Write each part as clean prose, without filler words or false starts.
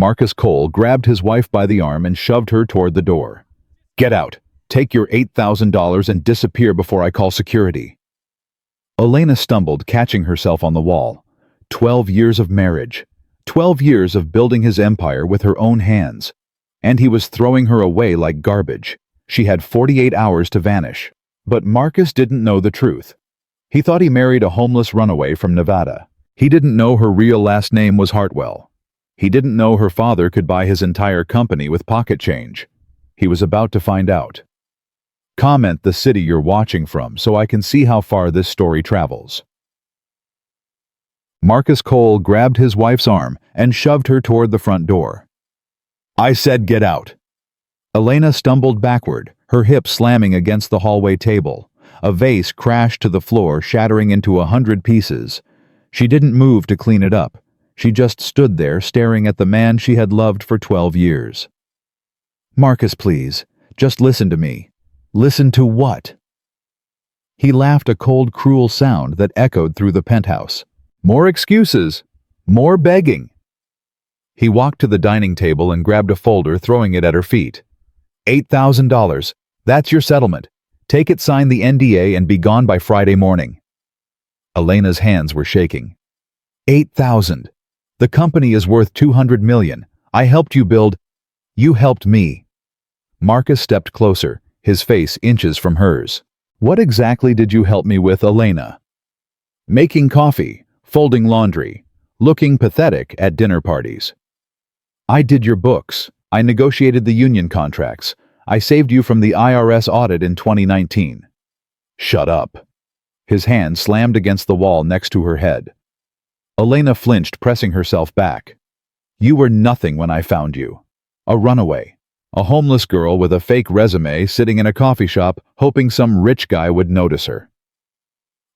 Marcus Cole grabbed his wife by the arm and shoved her toward the door. "Get out! Take your $8,000 and disappear before I call security." Elena stumbled, catching herself on the wall. 12 years of marriage. 12 years of building his empire with her own hands. And he was throwing her away like garbage. She had 48 hours to vanish. But Marcus didn't know the truth. He thought he married a homeless runaway from Nevada. He didn't know her real last name was Hartwell. He didn't know her father could buy his entire company with pocket change. He was about to find out. Comment the city you're watching from so I can see how far this story travels. Marcus Cole grabbed his wife's arm and shoved her toward the front door. "I said get out." Elena stumbled backward, her hip slamming against the hallway table. A vase crashed to the floor, shattering into 100 pieces. She didn't move to clean it up. She just stood there, staring at the man she had loved for 12 years. "Marcus, please, just listen to me." "Listen to what?" He laughed, a cold, cruel sound that echoed through the penthouse. "More excuses. More begging." He walked to the dining table and grabbed a folder, throwing it at her feet. $8,000. That's your settlement. Take it, sign the NDA, and be gone by Friday morning. Elena's hands were shaking. 8,000. The company is worth 200 million. I helped you build. You helped me. Marcus stepped closer, his face inches from hers. What exactly did you help me with, Elena? Making coffee, folding laundry, looking pathetic at dinner parties. I did your books. I negotiated the union contracts. I saved you from the IRS audit in 2019. Shut up. His hand slammed against the wall next to her head. Elena flinched, pressing herself back. You were nothing when I found you. A runaway. A homeless girl with a fake resume sitting in a coffee shop hoping some rich guy would notice her.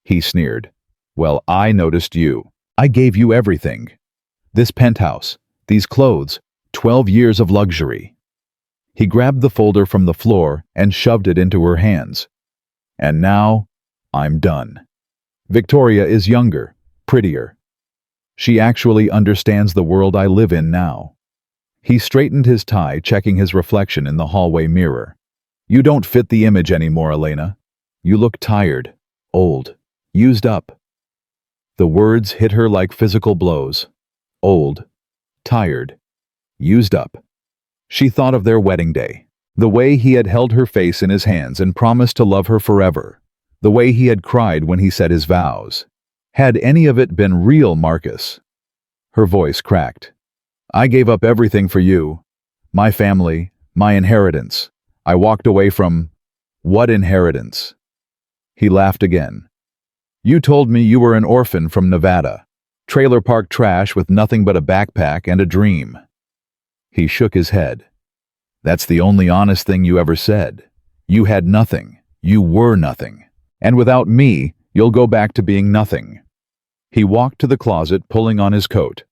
He sneered. Well, I noticed you. I gave you everything. This penthouse, these clothes, 12 years of luxury. He grabbed the folder from the floor and shoved it into her hands. And now, I'm done. Victoria is younger, prettier. She actually understands the world I live in now. He straightened his tie, checking his reflection in the hallway mirror. You don't fit the image anymore, Elena. You look tired, old, used up. The words hit her like physical blows. Old, tired, used up. She thought of their wedding day, the way he had held her face in his hands and promised to love her forever, the way he had cried when he said his vows. Had any of it been real, Marcus? Her voice cracked. I gave up everything for you. My family, my inheritance. I walked away from... What inheritance? He laughed again. You told me you were an orphan from Nevada. Trailer park trash with nothing but a backpack and a dream. He shook his head. That's the only honest thing you ever said. You had nothing. You were nothing. And without me, you'll go back to being nothing. He walked to the closet, pulling on his coat.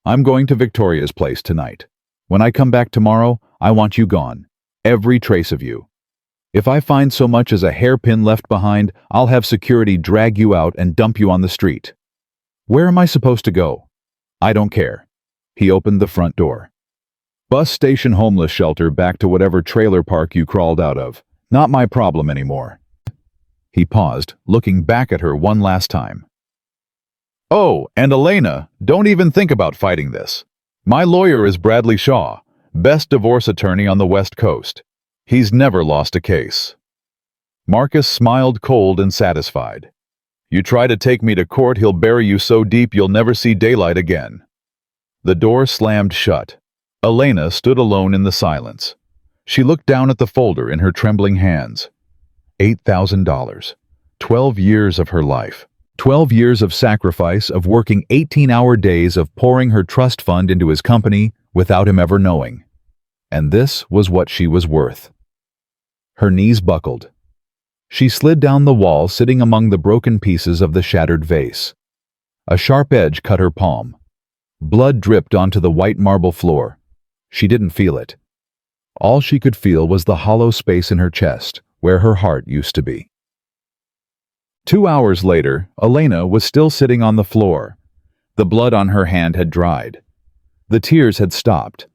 I'm going to Victoria's place tonight. When I come back tomorrow, I want you gone. Every trace of you. If I find so much as a hairpin left behind, I'll have security drag you out and dump you on the street. Where am I supposed to go? I don't care. He opened the front door. Bus station, homeless shelter, back to whatever trailer park you crawled out of. Not my problem anymore. He paused, looking back at her one last time. Oh, and Elena, don't even think about fighting this. My lawyer is Bradley Shaw, best divorce attorney on the West Coast. He's never lost a case. Marcus smiled, cold and satisfied. You try to take me to court, he'll bury you so deep you'll never see daylight again. The door slammed shut. Elena stood alone in the silence. She looked down at the folder in her trembling hands. $8,000. 12 years of her life. 12 years of sacrifice, of working 18-hour days, of pouring her trust fund into his company without him ever knowing. And this was what she was worth. Her knees buckled. She slid down the wall, sitting among the broken pieces of the shattered vase. A sharp edge cut her palm. Blood dripped onto the white marble floor. She didn't feel it. All she could feel was the hollow space in her chest, where her heart used to be. 2 hours later, Elena was still sitting on the floor. The blood on her hand had dried. The tears had stopped.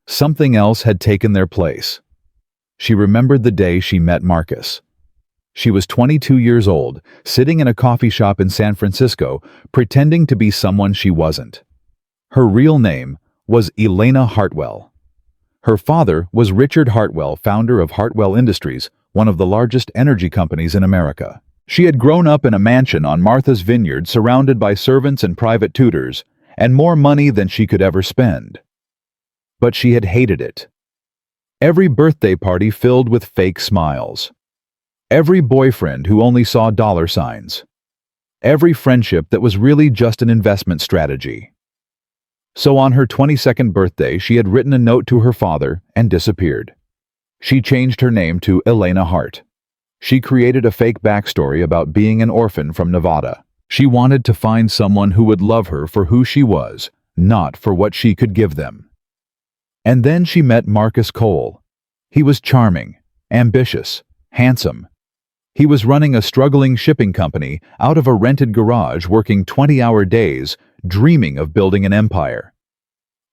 Something else had taken their place. She remembered the day she met Marcus. She was 22 years old, sitting in a coffee shop in San Francisco, pretending to be someone she wasn't. Her real name was Elena Hartwell. Her father was Richard Hartwell, founder of Hartwell Industries, one of the largest energy companies in America. She had grown up in a mansion on Martha's Vineyard, surrounded by servants and private tutors, and more money than she could ever spend. But she had hated it. Every birthday party filled with fake smiles. Every boyfriend who only saw dollar signs. Every friendship that was really just an investment strategy. So on her 22nd birthday, she had written a note to her father and disappeared. She changed her name to Elena Hart. She created a fake backstory about being an orphan from Nevada. She wanted to find someone who would love her for who she was, not for what she could give them. And then she met Marcus Cole. He was charming, ambitious, handsome. He was running a struggling shipping company out of a rented garage, working 20-hour days, dreaming of building an empire.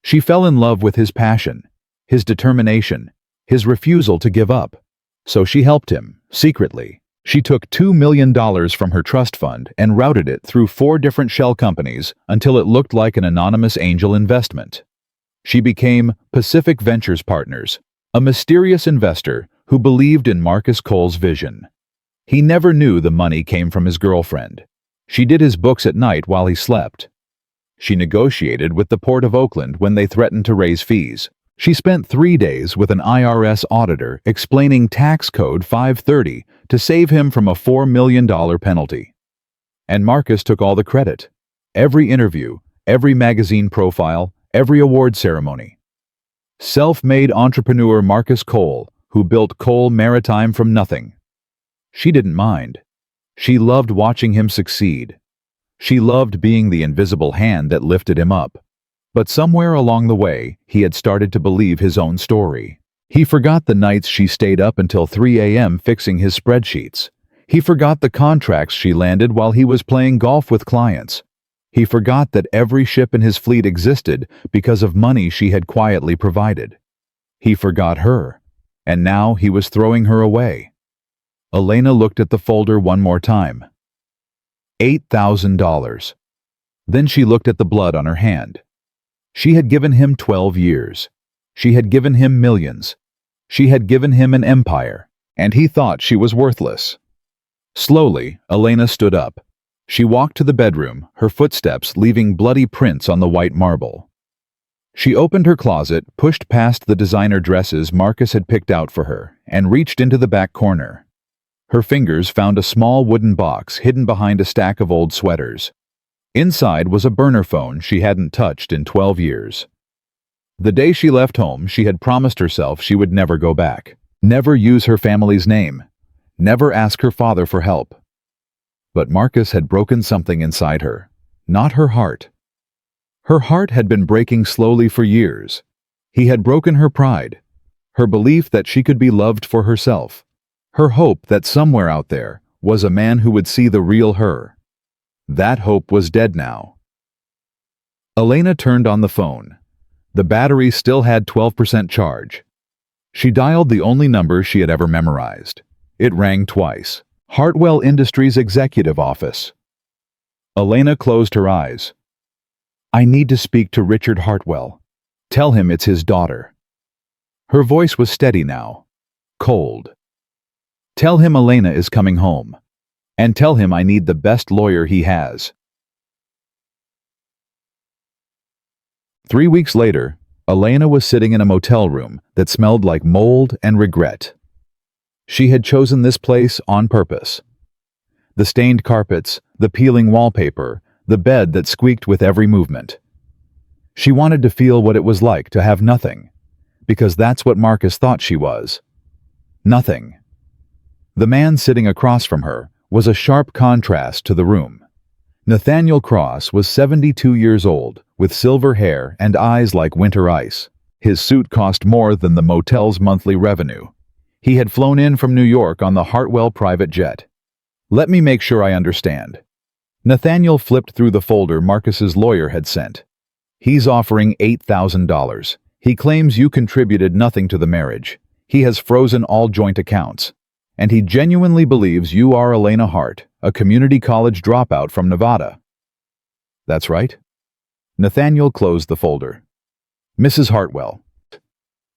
She fell in love with his passion, his determination, his refusal to give up. So she helped him, secretly. She took $2 million from her trust fund and routed it through 4 different shell companies until it looked like an anonymous angel investment. She became Pacific Ventures Partners, a mysterious investor who believed in Marcus Cole's vision. He never knew the money came from his girlfriend. She did his books at night while he slept. She negotiated with the Port of Oakland when they threatened to raise fees. She spent 3 days with an IRS auditor explaining tax code 530 to save him from a $4 million penalty. And Marcus took all the credit. Every interview, every magazine profile, every award ceremony. Self-made entrepreneur Marcus Cole, who built Cole Maritime from nothing. She didn't mind. She loved watching him succeed. She loved being the invisible hand that lifted him up. But somewhere along the way, he had started to believe his own story. He forgot the nights she stayed up until 3 a.m. fixing his spreadsheets. He forgot the contracts she landed while he was playing golf with clients. He forgot that every ship in his fleet existed because of money she had quietly provided. He forgot her, and now he was throwing her away. Elena looked at the folder one more time. $8,000. Then she looked at the blood on her hand. She had given him 12 years. She had given him millions. She had given him an empire, and he thought she was worthless. Slowly, Elena stood up. She walked to the bedroom, her footsteps leaving bloody prints on the white marble. She opened her closet, pushed past the designer dresses Marcus had picked out for her, and reached into the back corner. Her fingers found a small wooden box hidden behind a stack of old sweaters. Inside was a burner phone she hadn't touched in 12 years. The day she left home, she had promised herself she would never go back, never use her family's name, never ask her father for help. But Marcus had broken something inside her, not her heart. Her heart had been breaking slowly for years. He had broken her pride, her belief that she could be loved for herself, her hope that somewhere out there was a man who would see the real her. That hope was dead now. Elena turned on the phone. The battery still had 12% charge. She dialed the only number she had ever memorized. It rang twice. Hartwell Industries Executive Office. Elena closed her eyes. "I need to speak to Richard Hartwell. Tell him it's his daughter." Her voice was steady now, cold. "Tell him Elena is coming home. And tell him I need the best lawyer he has." 3 weeks later, Elena was sitting in a motel room that smelled like mold and regret. She had chosen this place on purpose. The stained carpets, the peeling wallpaper, the bed that squeaked with every movement. She wanted to feel what it was like to have nothing, because that's what Marcus thought she was. Nothing. The man sitting across from her was a sharp contrast to the room. Nathaniel Cross was 72 years old, with silver hair and eyes like winter ice. His suit cost more than the motel's monthly revenue. He had flown in from New York on the Hartwell private jet. "Let me make sure I understand." Nathaniel flipped through the folder Marcus's lawyer had sent. He's offering $8,000. He claims you contributed nothing to the marriage. He has frozen all joint accounts. And he genuinely believes you are Elena Hart, a community college dropout from Nevada. That's right. Nathaniel closed the folder. Mrs. Hartwell.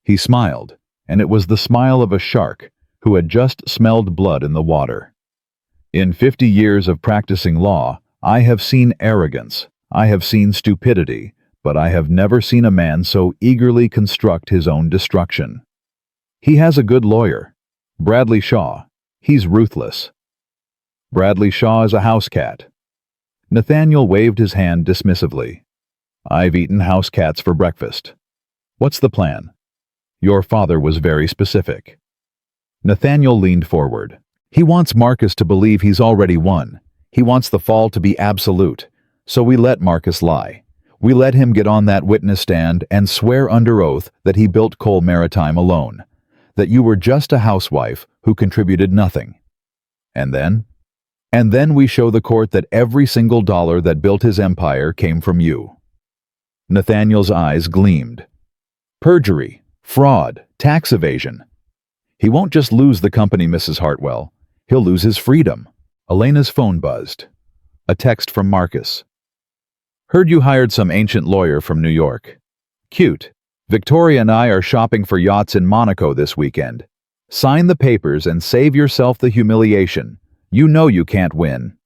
He smiled, and it was the smile of a shark who had just smelled blood in the water. In 50 years of practicing law, I have seen arrogance, I have seen stupidity, but I have never seen a man so eagerly construct his own destruction. He has a good lawyer, Bradley Shaw. He's ruthless. Bradley Shaw is a house cat. Nathaniel waved his hand dismissively. I've eaten house cats for breakfast. What's the plan? Your father was very specific. Nathaniel leaned forward. He wants Marcus to believe he's already won. He wants the fall to be absolute. So we let Marcus lie. We let him get on that witness stand and swear under oath that he built Cole Maritime alone. That you were just a housewife who contributed nothing. And then? And then we show the court that every single dollar that built his empire came from you. Nathaniel's eyes gleamed. Perjury, fraud, tax evasion. He won't just lose the company, Mrs. Hartwell. He'll lose his freedom. Elena's phone buzzed. A text from Marcus. Heard you hired some ancient lawyer from New York. Cute. Victoria and I are shopping for yachts in Monaco this weekend. Sign the papers and save yourself the humiliation. You know you can't win.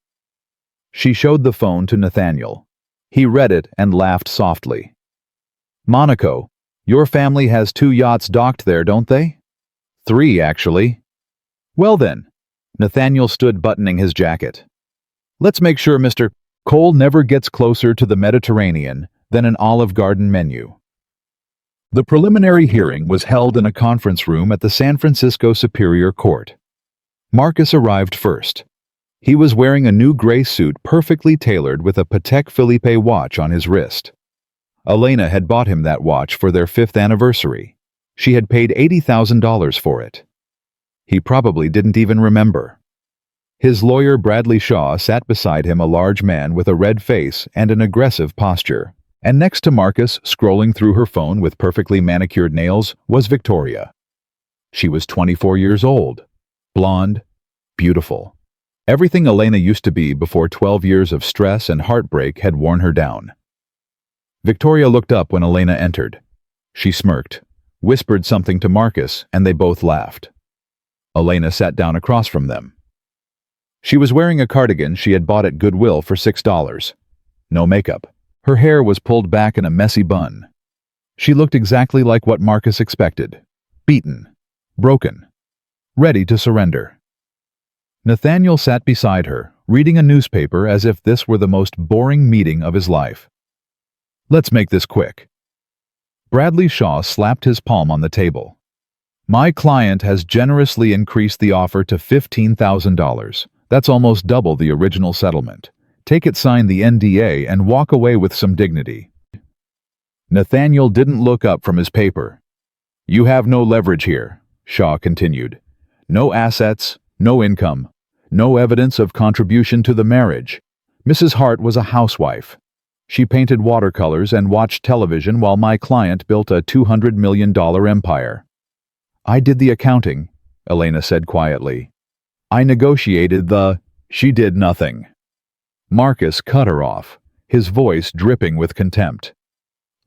She showed the phone to Nathaniel. He read it and laughed softly. Monaco, your family has 2 yachts docked there, don't they? 3, actually. Well then. Nathaniel stood buttoning his jacket. Let's make sure Mr. Cole never gets closer to the Mediterranean than an Olive Garden menu. The preliminary hearing was held in a conference room at the San Francisco Superior Court. Marcus arrived first. He was wearing a new gray suit perfectly tailored with a Patek Philippe watch on his wrist. Elena had bought him that watch for their 5th anniversary. She had paid $80,000 for it. He probably didn't even remember. His lawyer Bradley Shaw sat beside him, a large man with a red face and an aggressive posture. And next to Marcus, scrolling through her phone with perfectly manicured nails, was Victoria. She was 24 years old, blonde, beautiful. Everything Elena used to be before 12 years of stress and heartbreak had worn her down. Victoria looked up when Elena entered. She smirked, whispered something to Marcus, and they both laughed. Elena sat down across from them. She was wearing a cardigan she had bought at Goodwill for $6. No makeup. Her hair was pulled back in a messy bun. She looked exactly like what Marcus expected. Beaten. Broken. Ready to surrender. Nathaniel sat beside her, reading a newspaper as if this were the most boring meeting of his life. Let's make this quick. Bradley Shaw slapped his palm on the table. My client has generously increased the offer to $15,000. That's almost double the original settlement. Take it, sign the NDA, and walk away with some dignity. Nathaniel didn't look up from his paper. You have no leverage here, Shaw continued. No assets, no income, no evidence of contribution to the marriage. Mrs. Hart was a housewife. She painted watercolors and watched television while my client built a $200 million empire. I did the accounting, Elena said quietly. I negotiated the... She did nothing. Marcus cut her off, his voice dripping with contempt.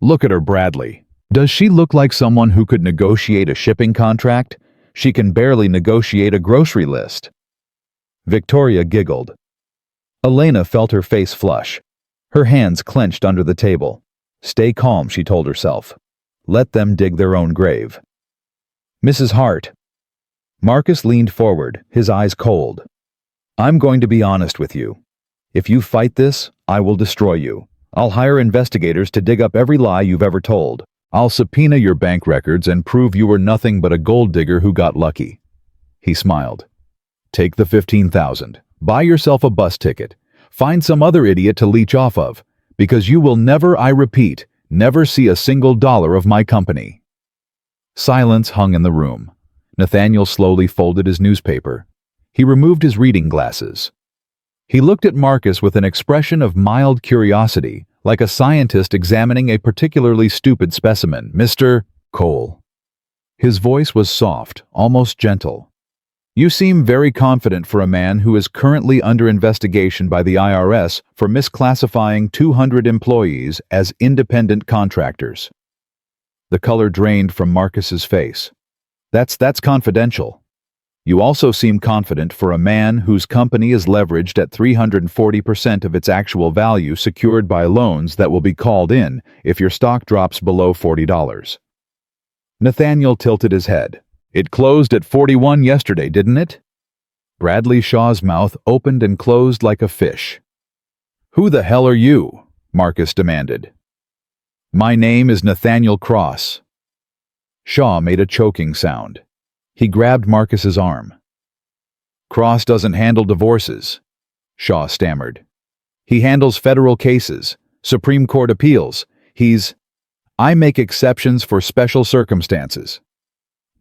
Look at her, Bradley. Does she look like someone who could negotiate a shipping contract? She can barely negotiate a grocery list. Victoria giggled. Elena felt her face flush. Her hands clenched under the table. Stay calm, she told herself. Let them dig their own grave. Mrs. Hart. Marcus leaned forward, his eyes cold. I'm going to be honest with you. If you fight this, I will destroy you. I'll hire investigators to dig up every lie you've ever told. I'll subpoena your bank records and prove you were nothing but a gold digger who got lucky. He smiled. Take the $15,000. Buy yourself a bus ticket. Find some other idiot to leech off of, because you will never, I repeat, never see a single dollar of my company. Silence hung in the room. Nathaniel slowly folded his newspaper. He removed his reading glasses. He looked at Marcus with an expression of mild curiosity, like a scientist examining a particularly stupid specimen. "Mr. Cole." His voice was soft, almost gentle. "You seem very confident for a man who is currently under investigation by the IRS for misclassifying 200 employees as independent contractors." The color drained from Marcus's face. That's confidential. "You also seem confident for a man whose company is leveraged at 340% of its actual value, secured by loans that will be called in if your stock drops below $40. Nathaniel tilted his head. "It closed at 41 yesterday, didn't it?" Bradley Shaw's mouth opened and closed like a fish. "Who the hell are you?" Marcus demanded. "My name is Nathaniel Cross." Shaw made a choking sound. He grabbed Marcus's arm. "Cross doesn't handle divorces," Shaw stammered. "He handles federal cases, Supreme Court appeals. I make exceptions for special circumstances."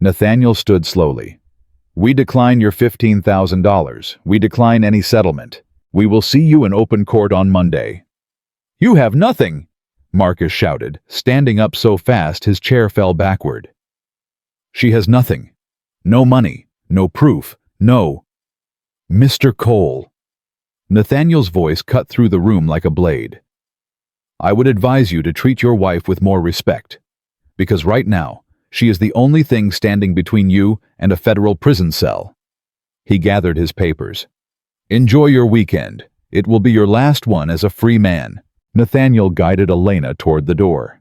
Nathaniel stood slowly. "We decline your $15,000. We decline any settlement. We will see you in open court on Monday." "You have nothing!" Marcus shouted, standing up so fast his chair fell backward. "She has nothing. No money, no proof, no—" "Mr. Cole." Nathaniel's voice cut through the room like a blade. "I would advise you to treat your wife with more respect, because right now, she is the only thing standing between you and a federal prison cell." He gathered his papers. "Enjoy your weekend. It will be your last one as a free man." Nathaniel guided Elena toward the door.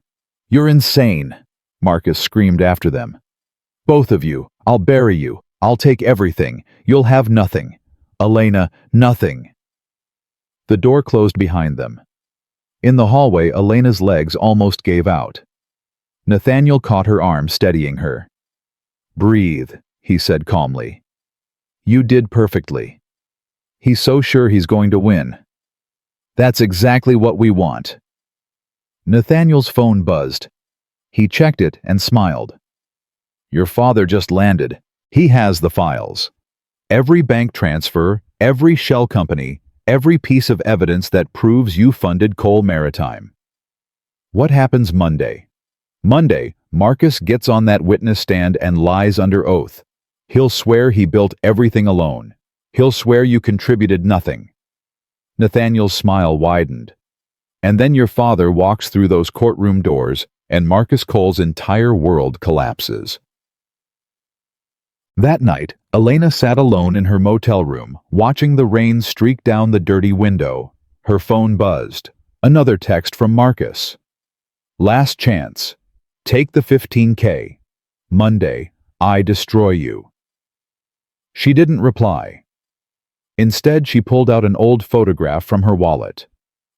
"You're insane," Marcus screamed after them. "Both of you. I'll bury you. I'll take everything. You'll have nothing. Elena, nothing." The door closed behind them. In the hallway, Elena's legs almost gave out. Nathaniel caught her arm, steadying her. "Breathe," he said calmly. "You did perfectly. He's so sure he's going to win." "That's exactly what we want." Nathaniel's phone buzzed. He checked it and smiled. "Your father just landed. He has the files. Every bank transfer, every shell company, every piece of evidence that proves you funded Cole Maritime." "What happens Monday?" "Monday, Marcus gets on that witness stand and lies under oath. He'll swear he built everything alone. He'll swear you contributed nothing." Nathaniel's smile widened. "And then your father walks through those courtroom doors, and Marcus Cole's entire world collapses." That night, Elena sat alone in her motel room, watching the rain streak down the dirty window. Her phone buzzed. Another text from Marcus. "Last chance. Take the 15K. Monday, I destroy you." She didn't reply. Instead, she pulled out an old photograph from her wallet.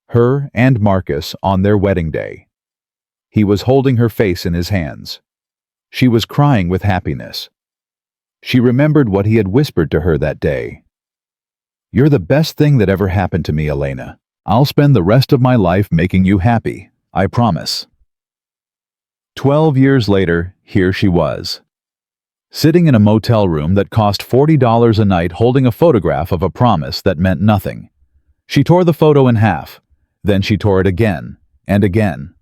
Her and Marcus on their wedding day. He was holding her face in his hands. She was crying with happiness. She remembered what he had whispered to her that day. "You're the best thing that ever happened to me, Elena. I'll spend the rest of my life making you happy. I promise." 12 years later, here she was. Sitting in a motel room that cost $40 a night, holding a photograph of a promise that meant nothing. She tore the photo in half. Then she tore it again and again,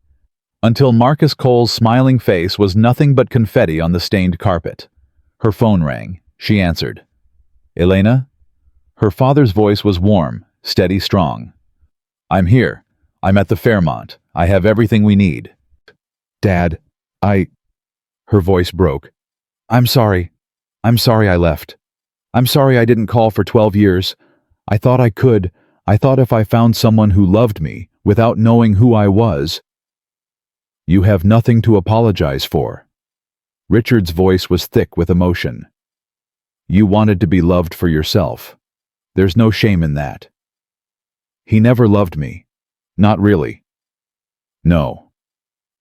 until Marcus Cole's smiling face was nothing but confetti on the stained carpet. Her phone rang. She answered. "Elena?" Her father's voice was warm, steady, strong. "I'm here. I'm at the Fairmont. I have everything we need." "Dad, Her voice broke. I'm sorry I left. I'm sorry I didn't call for 12 years. I thought I could. I thought if I found someone who loved me, without knowing who I was." "You have nothing to apologize for." Richard's voice was thick with emotion. "You wanted to be loved for yourself. There's no shame in that." "He never loved me. Not really." "No.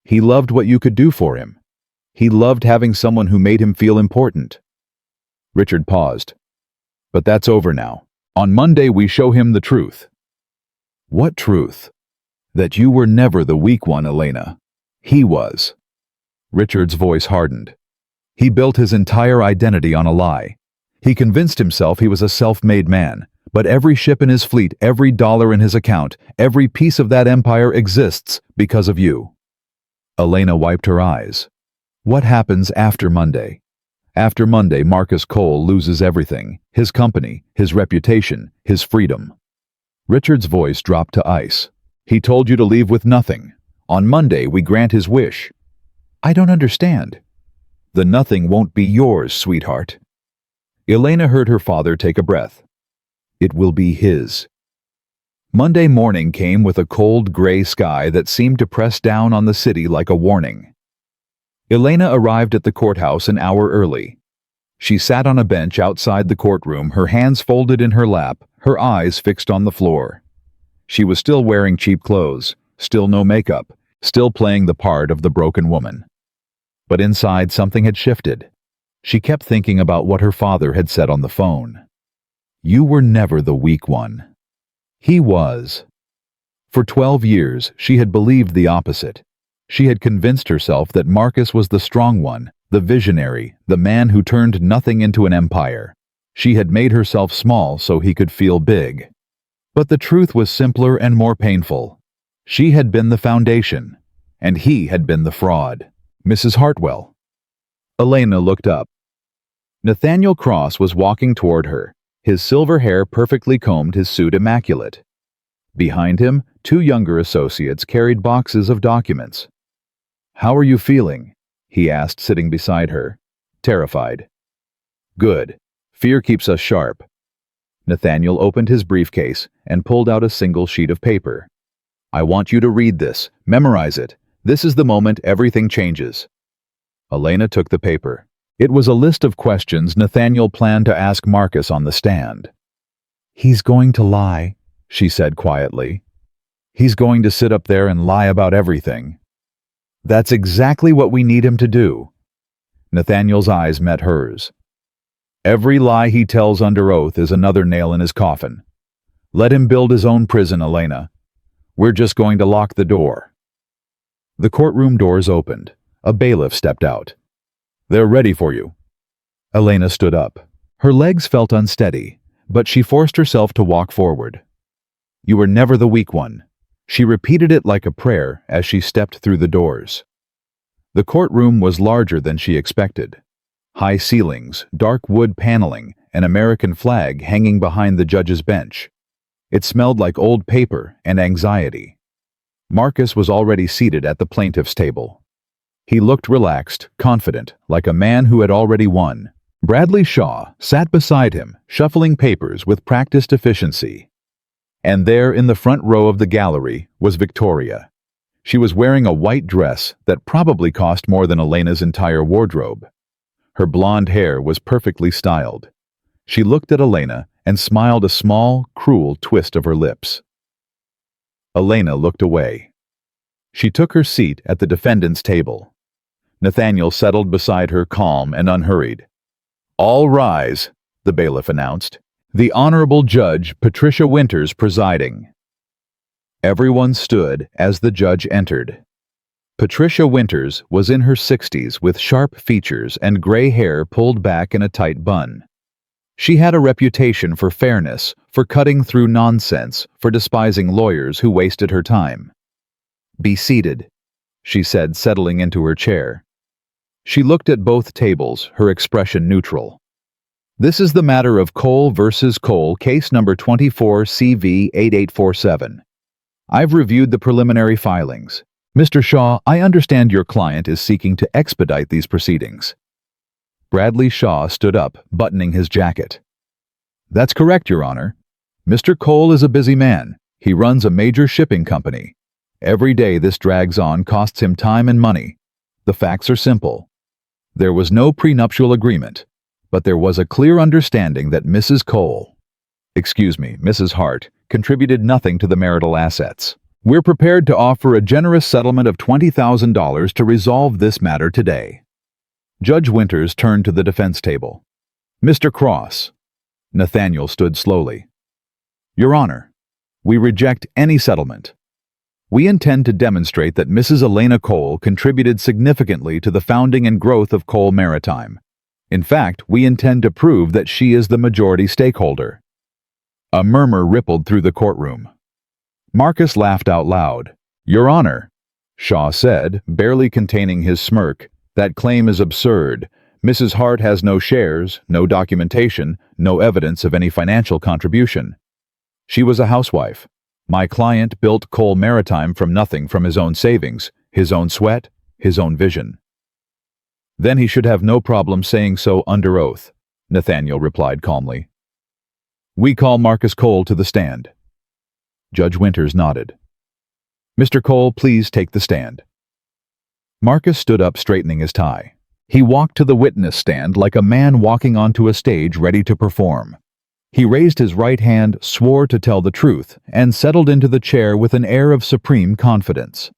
He loved what you could do for him. He loved having someone who made him feel important." Richard paused. "But that's over now. On Monday we show him the truth." "What truth?" "That you were never the weak one, Elena. He was." Richard's voice hardened. He built his entire identity on a lie. He convinced himself he was a self-made man, But every ship in his fleet, every dollar in his account, every piece of that empire exists because of you." Elena wiped her eyes. "What happens after Monday?" "After Monday, Marcus Cole loses everything: his company, his reputation, his freedom." Richard's voice dropped to ice. "He told you to leave with nothing. On Monday, we grant his wish." "I don't understand." "The nothing won't be yours, sweetheart." Elena heard her father take a breath. "It will be his." Monday morning came with a cold gray sky that seemed to press down on the city like a warning. Elena arrived at the courthouse an hour early. She sat on a bench outside the courtroom, her hands folded in her lap, her eyes fixed on the floor. She was still wearing cheap clothes, still no makeup, still playing the part of the broken woman. But inside something had shifted. She kept thinking about what her father had said on the phone. "You were never the weak one." He was. For 12 years, she had believed the opposite. She had convinced herself that Marcus was the strong one, the visionary, the man who turned nothing into an empire. She had made herself small so he could feel big. But the truth was simpler and more painful. She had been the foundation, and he had been the fraud. "Mrs. Hartwell." Elena looked up. Nathaniel Cross was walking toward her, his silver hair perfectly combed, his suit immaculate. Behind him, 2 younger associates carried boxes of documents. "How are you feeling?" he asked, sitting beside her. "Terrified." "Good. Fear keeps us sharp." Nathaniel opened his briefcase and pulled out a single sheet of paper. "I want you to read this. Memorize it. This is the moment everything changes." Elena took the paper. It was a list of questions Nathaniel planned to ask Marcus on the stand. "He's going to lie," she said quietly. "He's going to sit up there and lie about everything." "That's exactly what we need him to do." Nathaniel's eyes met hers. "Every lie he tells under oath is another nail in his coffin. Let him build his own prison, Elena. We're just going to lock the door." The courtroom doors opened. A bailiff stepped out. "They're ready for you." Elena stood up. Her legs felt unsteady, but she forced herself to walk forward. "You were never the weak one." She repeated it like a prayer as she stepped through the doors. The courtroom was larger than she expected. High ceilings, dark wood paneling, an American flag hanging behind the judge's bench. It smelled like old paper and anxiety. Marcus was already seated at the plaintiff's table. He looked relaxed, confident, like a man who had already won. Bradley Shaw sat beside him, shuffling papers with practiced efficiency. And there in the front row of the gallery was Victoria. She was wearing a white dress that probably cost more than Elena's entire wardrobe. Her blonde hair was perfectly styled. She looked at Elena and smiled a small, cruel twist of her lips. Elena looked away. She took her seat at the defendant's table. Nathaniel settled beside her, calm and unhurried. "All rise," the bailiff announced. "The Honorable Judge Patricia Winters presiding." Everyone stood as the judge entered. Patricia Winters was in her 60s with sharp features and gray hair pulled back in a tight bun. She had a reputation for fairness, for cutting through nonsense, for despising lawyers who wasted her time. "Be seated," she said, settling into her chair. She looked at both tables, her expression neutral. "This is the matter of Cole versus Cole, case number 24-CV-8847. I've reviewed the preliminary filings. Mr. Shaw, I understand your client is seeking to expedite these proceedings." Bradley Shaw stood up, buttoning his jacket. "That's correct, Your Honor. Mr. Cole is a busy man. He runs a major shipping company. Every day this drags on costs him time and money. The facts are simple. There was no prenuptial agreement, but there was a clear understanding that Mrs. Hart, contributed nothing to the marital assets. We're prepared to offer a generous settlement of $20,000 to resolve this matter today." Judge Winters turned to the defense table. "Mr. Cross." Nathaniel stood slowly. "Your Honor, we reject any settlement. We intend to demonstrate that Mrs. Elena Cole contributed significantly to the founding and growth of Cole Maritime. In fact, we intend to prove that she is the majority stakeholder." A murmur rippled through the courtroom. Marcus laughed out loud. "Your Honor," Shaw said, barely containing his smirk, "that claim is absurd. Mrs. Hart has no shares, no documentation, no evidence of any financial contribution. She was a housewife. My client built Cole Maritime from nothing, from his own savings, his own sweat, his own vision." "Then he should have no problem saying so under oath," Nathaniel replied calmly. "We call Marcus Cole to the stand." Judge Winters nodded. "Mr. Cole, please take the stand." Marcus stood up, straightening his tie. He walked to the witness stand like a man walking onto a stage ready to perform. He raised his right hand, swore to tell the truth, and settled into the chair with an air of supreme confidence.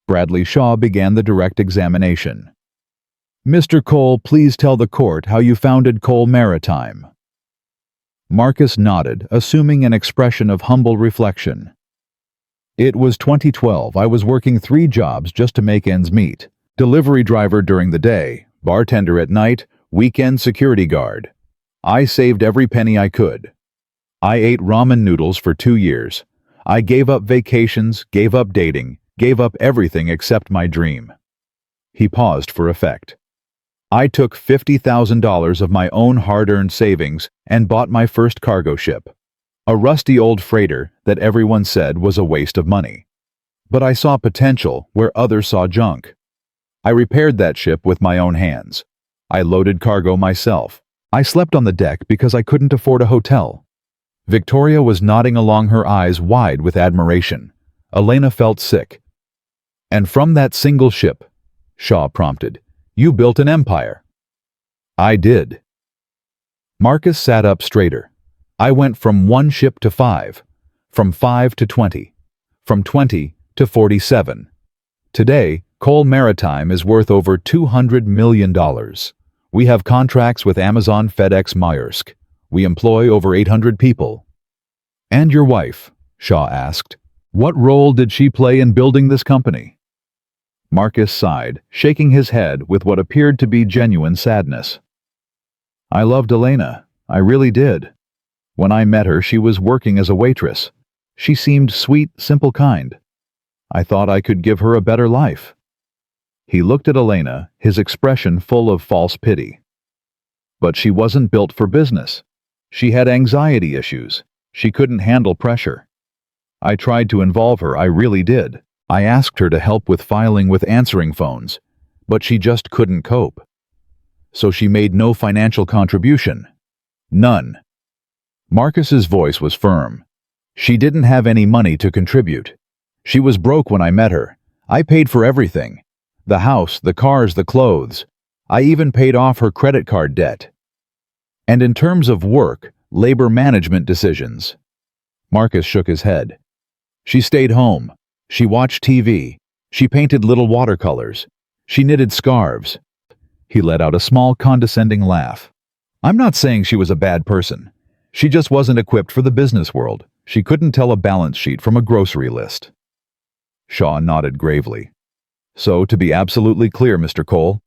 Bradley Shaw began the direct examination. "Mr. Cole, please tell the court how you founded Cole Maritime." Marcus nodded, assuming an expression of humble reflection. "It was 2012. I was working 3 jobs just to make ends meet. Delivery driver during the day, bartender at night, weekend security guard. I saved every penny I could. I ate ramen noodles for 2 years. I gave up vacations, gave up dating, gave up everything except my dream." He paused for effect. "I took $50,000 of my own hard-earned savings and bought my first cargo ship. A rusty old freighter that everyone said was a waste of money. But I saw potential where others saw junk. I repaired that ship with my own hands. I loaded cargo myself. I slept on the deck because I couldn't afford a hotel." Victoria was nodding along, her eyes wide with admiration. Elena felt sick. "And from that single ship," Shaw prompted, "you built an empire." "I did." Marcus sat up straighter. "I went from 1 ship to 5, from 5 to 20, from 20 to 47. Today, Cole Maritime is worth over $200 million. We have contracts with Amazon, FedEx, Maersk. We employ over 800 people." "And your wife?" Shaw asked. "What role did she play in building this company?" Marcus sighed, shaking his head with what appeared to be genuine sadness. "I loved Elena. I really did. When I met her, she was working as a waitress. She seemed sweet, simple, kind. I thought I could give her a better life." He looked at Elena, his expression full of false pity. "But she wasn't built for business. She had anxiety issues. She couldn't handle pressure. I tried to involve her, I really did. I asked her to help with filing with answering phones, but she just couldn't cope. So she made no financial contribution. None." Marcus's voice was firm. "She didn't have any money to contribute. She was broke when I met her. I paid for everything. The house, the cars, the clothes. I even paid off her credit card debt. And in terms of work, labor management decisions." Marcus shook his head. "She stayed home. She watched TV. She painted little watercolors. She knitted scarves." He let out a small, condescending laugh. "I'm not saying she was a bad person. She just wasn't equipped for the business world. She couldn't tell a balance sheet from a grocery list." Shaw nodded gravely. "So, to be absolutely clear, Mr. Cole,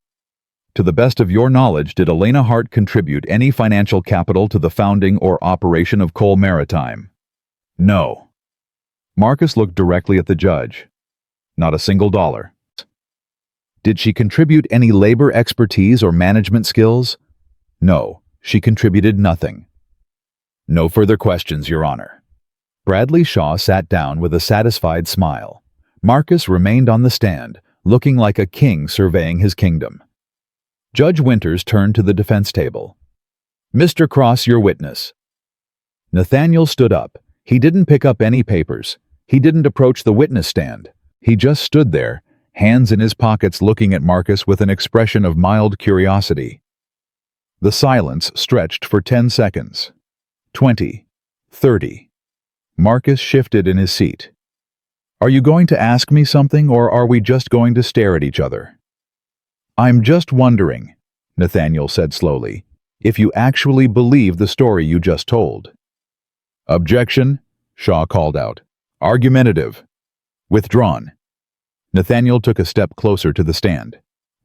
to the best of your knowledge, did Elena Hart contribute any financial capital to the founding or operation of Cole Maritime?" "No." Marcus looked directly at the judge. "Not a single dollar." "Did she contribute any labor expertise or management skills?" "No, she contributed nothing." "No further questions, Your Honor." Bradley Shaw sat down with a satisfied smile. Marcus remained on the stand, looking like a king surveying his kingdom. Judge Winters turned to the defense table. "Mr. Cross, your witness." Nathaniel stood up. He didn't pick up any papers. He didn't approach the witness stand. He just stood there, hands in his pockets, looking at Marcus with an expression of mild curiosity. The silence stretched for 10 seconds. 20. 30. Marcus shifted in his seat. "Are you going to ask me something, or are we just going to stare at each other?" "I'm just wondering," Nathaniel said slowly, "if you actually believe the story you just told." "Objection," Shaw called out. "Argumentative." "Withdrawn." Nathaniel took a step closer to the stand.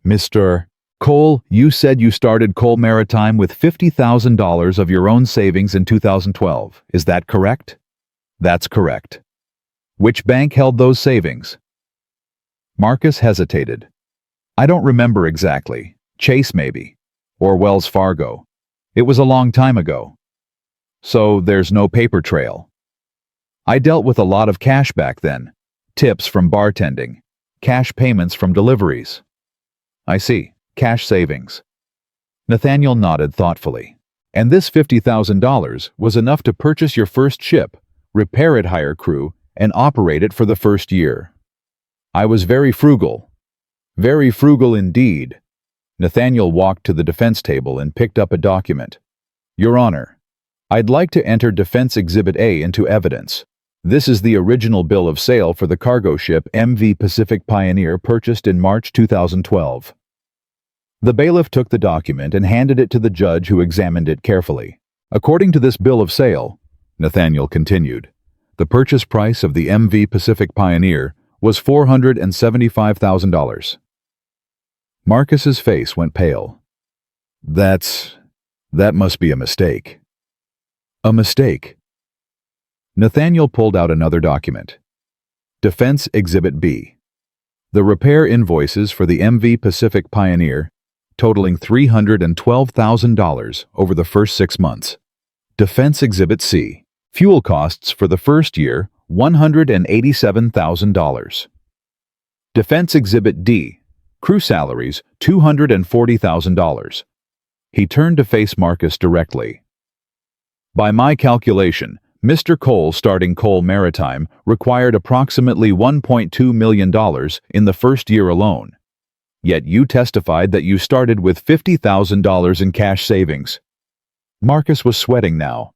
"Mr. Cole, you said you started Cole Maritime with $50,000 of your own savings in 2012. Is that correct? That's correct. Which bank held those savings? Marcus hesitated. I don't remember exactly. Chase maybe. Or Wells Fargo. It was a long time ago. So there's no paper trail. I dealt with a lot of cash back then. Tips from bartending. Cash payments from deliveries. I see. Cash savings. Nathaniel nodded thoughtfully. And this $50,000 was enough to purchase your first ship, repair it, hire crew, and operate it for the first year. I was very frugal. Very frugal indeed. Nathaniel walked to the defense table and picked up a document. Your Honor, I'd like to enter Defense Exhibit A into evidence. This is the original bill of sale for the cargo ship MV Pacific Pioneer purchased in March 2012. The bailiff took the document and handed it to the judge, who examined it carefully. According to this bill of sale, Nathaniel continued, the purchase price of the MV Pacific Pioneer was $475,000. Marcus's face went pale. That must be a mistake. A mistake. Nathaniel pulled out another document. Defense Exhibit B. The repair invoices for the MV Pacific Pioneer totaling $312,000 over the first 6 months. Defense Exhibit C. Fuel costs for the first year, $187,000. Defense Exhibit D. Crew salaries, $240,000. He turned to face Marcus directly. By my calculation, Mr. Cole starting Cole Maritime required approximately $1.2 million in the first year alone. Yet you testified that you started with $50,000 in cash savings. Marcus was sweating now.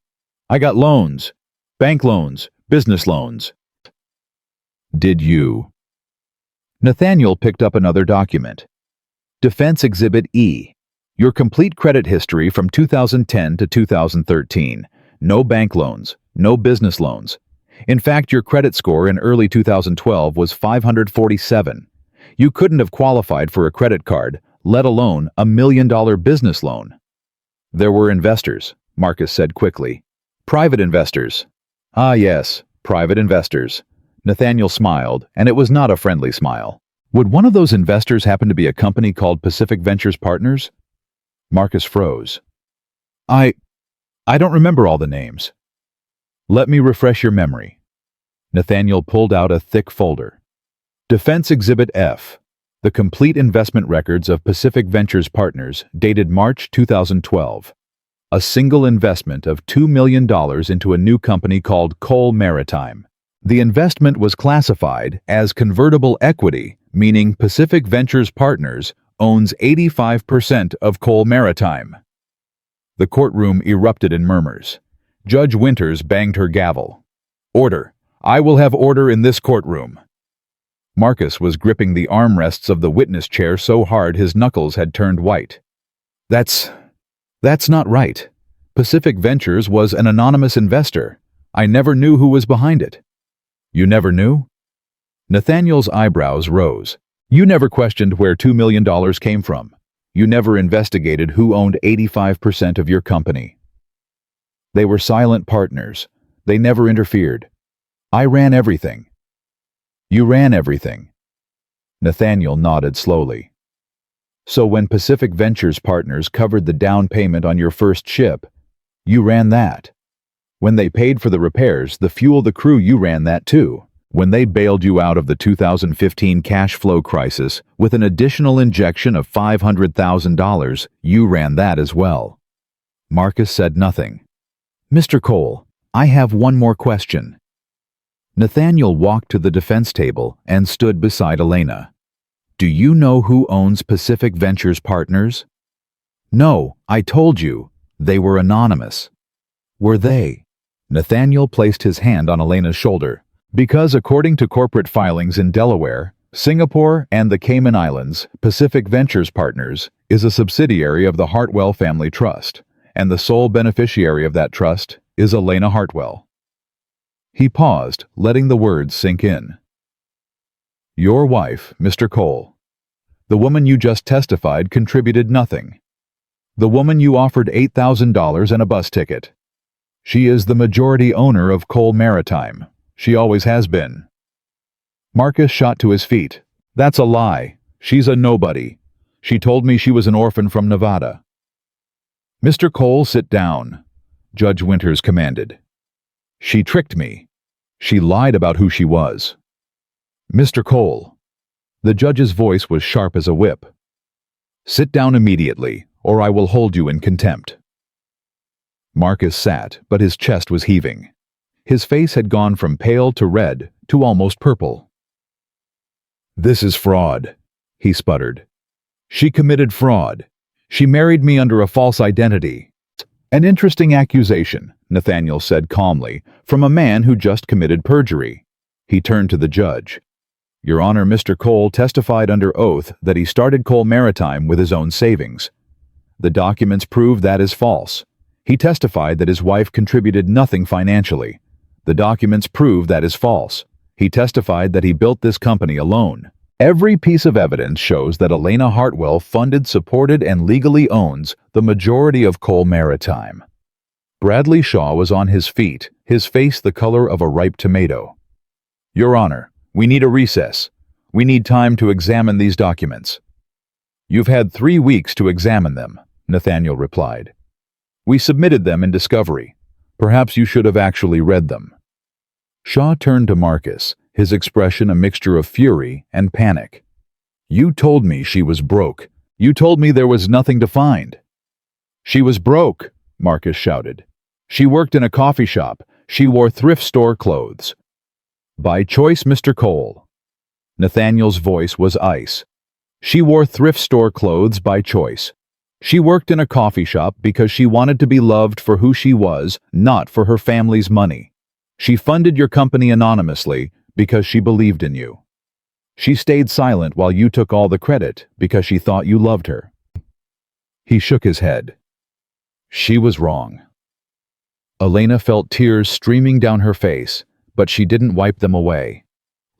I got loans. Bank loans. Business loans. Did you? Nathaniel picked up another document. Defense Exhibit E. Your complete credit history from 2010 to 2013. No bank loans. No business loans. In fact, your credit score in early 2012 was 547. You couldn't have qualified for a credit card, let alone a $1 million business loan. There were investors, Marcus said quickly. Private investors. Ah, yes, private investors. Nathaniel smiled, and it was not a friendly smile. Would one of those investors happen to be a company called Pacific Ventures Partners? Marcus froze. I don't remember all the names. Let me refresh your memory. Nathaniel pulled out a thick folder. Defense Exhibit F. The complete investment records of Pacific Ventures Partners dated March 2012. A single investment of $2 million into a new company called Cole Maritime. The investment was classified as convertible equity, meaning Pacific Ventures Partners owns 85% of Cole Maritime. The courtroom erupted in murmurs. Judge Winters banged her gavel. Order. I will have order in this courtroom. Marcus was gripping the armrests of the witness chair so hard his knuckles had turned white. That's not right. Pacific Ventures was an anonymous investor. I never knew who was behind it. You never knew? Nathaniel's eyebrows rose. You never questioned where $2 million came from. You never investigated who owned 85% of your company. They were silent partners. They never interfered. I ran everything. You ran everything. Nathaniel nodded slowly. So when Pacific Ventures Partners covered the down payment on your first ship, you ran that. When they paid for the repairs, the fuel, the crew, you ran that too. When they bailed you out of the 2015 cash flow crisis with an additional injection of $500,000, you ran that as well. Marcus said nothing. Mr. Cole, I have one more question. Nathaniel walked to the defense table and stood beside Elena. Do you know who owns Pacific Ventures Partners? No, I told you. They were anonymous. Were they? Nathaniel placed his hand on Elena's shoulder. Because according to corporate filings in Delaware, Singapore, and the Cayman Islands, Pacific Ventures Partners is a subsidiary of the Hartwell Family Trust, and the sole beneficiary of that trust is Elena Hartwell. He paused, letting the words sink in. Your wife, Mr. Cole. The woman you just testified contributed nothing. The woman you offered $8,000 and a bus ticket. She is the majority owner of Cole Maritime. She always has been." Marcus shot to his feet. "That's a lie. She's a nobody. She told me she was an orphan from Nevada." "Mr. Cole, sit down," Judge Winters commanded. "She tricked me. She lied about who she was." "Mr. Cole." The judge's voice was sharp as a whip. "Sit down immediately, or I will hold you in contempt." Marcus sat, but his chest was heaving. His face had gone from pale to red to almost purple. "This is fraud," he sputtered. "She committed fraud. She married me under a false identity." "An interesting accusation," Nathaniel said calmly, "from a man who just committed perjury." He turned to the judge. "Your Honor, Mr. Cole testified under oath that he started Cole Maritime with his own savings. The documents prove that is false. He testified that his wife contributed nothing financially. The documents prove that is false. He testified that he built this company alone. Every piece of evidence shows that Elena Hartwell funded, supported, and legally owns the majority of Cole Maritime." Bradley Shaw was on his feet, his face the color of a ripe tomato. "Your Honor, we need a recess. We need time to examine these documents." "You've had 3 weeks to examine them," Nathaniel replied. "We submitted them in discovery. Perhaps you should have actually read them." Shaw turned to Marcus, his expression a mixture of fury and panic. "You told me she was broke. You told me there was nothing to find." "She was broke," Marcus shouted. "She worked in a coffee shop. She wore thrift store clothes." "By choice, Mr. Cole." Nathaniel's voice was ice. "She wore thrift store clothes by choice. She worked in a coffee shop because she wanted to be loved for who she was, not for her family's money. She funded your company anonymously because she believed in you. She stayed silent while you took all the credit because she thought you loved her." He shook his head. She was wrong. Elena felt tears streaming down her face, but she didn't wipe them away.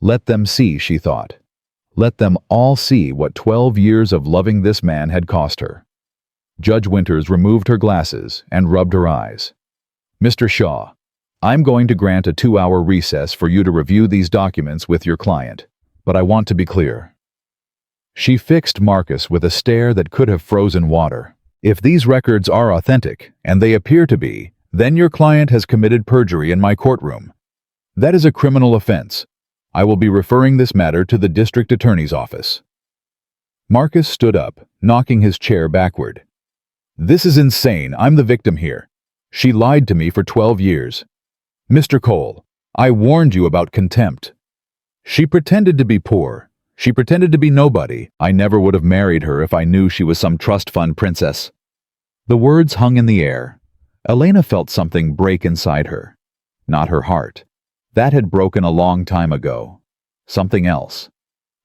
Let them see, she thought. Let them all see what 12 years of loving this man had cost her. Judge Winters removed her glasses and rubbed her eyes. "Mr. Shaw, I'm going to grant a 2-hour recess for you to review these documents with your client, but I want to be clear." She fixed Marcus with a stare that could have frozen water. "If these records are authentic, and they appear to be, then your client has committed perjury in my courtroom. That is a criminal offense. I will be referring this matter to the district attorney's office." Marcus stood up, knocking his chair backward. "This is insane. I'm the victim here. She lied to me for 12 years. Mr. Cole, I warned you about contempt. She pretended to be poor. She pretended to be nobody. I never would have married her if I knew she was some trust fund princess." The words hung in the air. Elena felt something break inside her. Not her heart. That had broken a long time ago. Something else.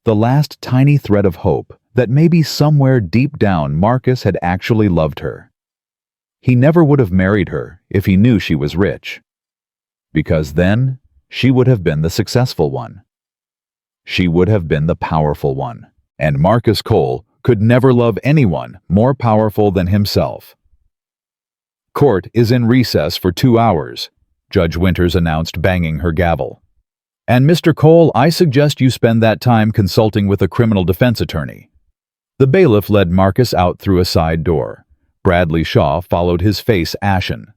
The last tiny thread of hope that maybe somewhere deep down Marcus had actually loved her. He never would have married her if he knew she was rich. Because then, she would have been the successful one. She would have been the powerful one. And Marcus Cole could never love anyone more powerful than himself. "Court is in recess for 2 hours, Judge Winters announced, banging her gavel. "And Mr. Cole, I suggest you spend that time consulting with a criminal defense attorney." The bailiff led Marcus out through a side door. Bradley Shaw followed, his face ashen.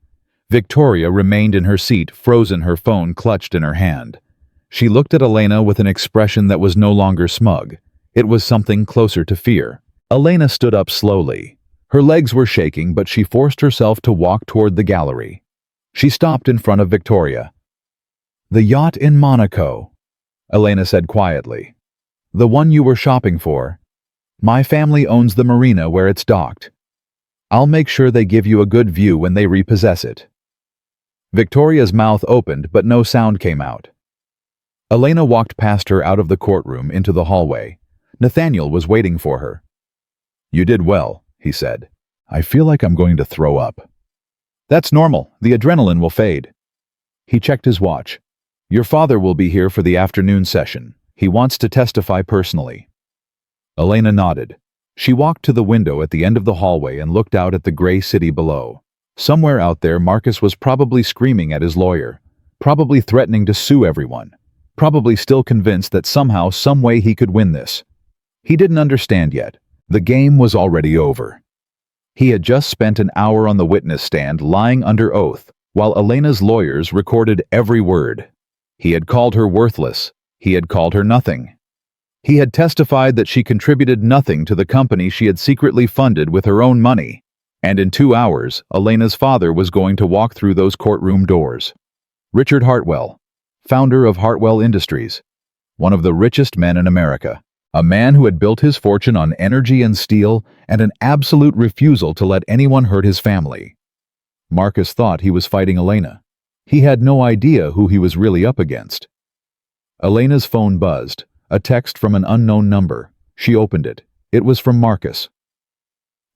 Victoria remained in her seat, frozen, her phone clutched in her hand. She looked at Elena with an expression that was no longer smug. It was something closer to fear. Elena stood up slowly. Her legs were shaking, but she forced herself to walk toward the gallery. She stopped in front of Victoria. "The yacht in Monaco," Elena said quietly. "The one you were shopping for. My family owns the marina where it's docked. I'll make sure they give you a good view when they repossess it." Victoria's mouth opened, but no sound came out. Elena walked past her out of the courtroom into the hallway. Nathaniel was waiting for her. "You did well," he said. "I feel like I'm going to throw up." "That's normal. The adrenaline will fade." He checked his watch. "Your father will be here for the afternoon session. He wants to testify personally." Elena nodded. She walked to the window at the end of the hallway and looked out at the gray city below. Somewhere out there, Marcus was probably screaming at his lawyer, probably threatening to sue everyone, probably still convinced that somehow, some way he could win this. He didn't understand yet. The game was already over. He had just spent an hour on the witness stand lying under oath, while Elena's lawyers recorded every word. He had called her worthless. He had called her nothing. He had testified that she contributed nothing to the company she had secretly funded with her own money. And in 2 hours, Elena's father was going to walk through those courtroom doors. Richard Hartwell, founder of Hartwell Industries, one of the richest men in America, a man who had built his fortune on energy and steel and an absolute refusal to let anyone hurt his family. Marcus thought he was fighting Elena. He had no idea who he was really up against. Elena's phone buzzed, a text from an unknown number. She opened it. It was from Marcus.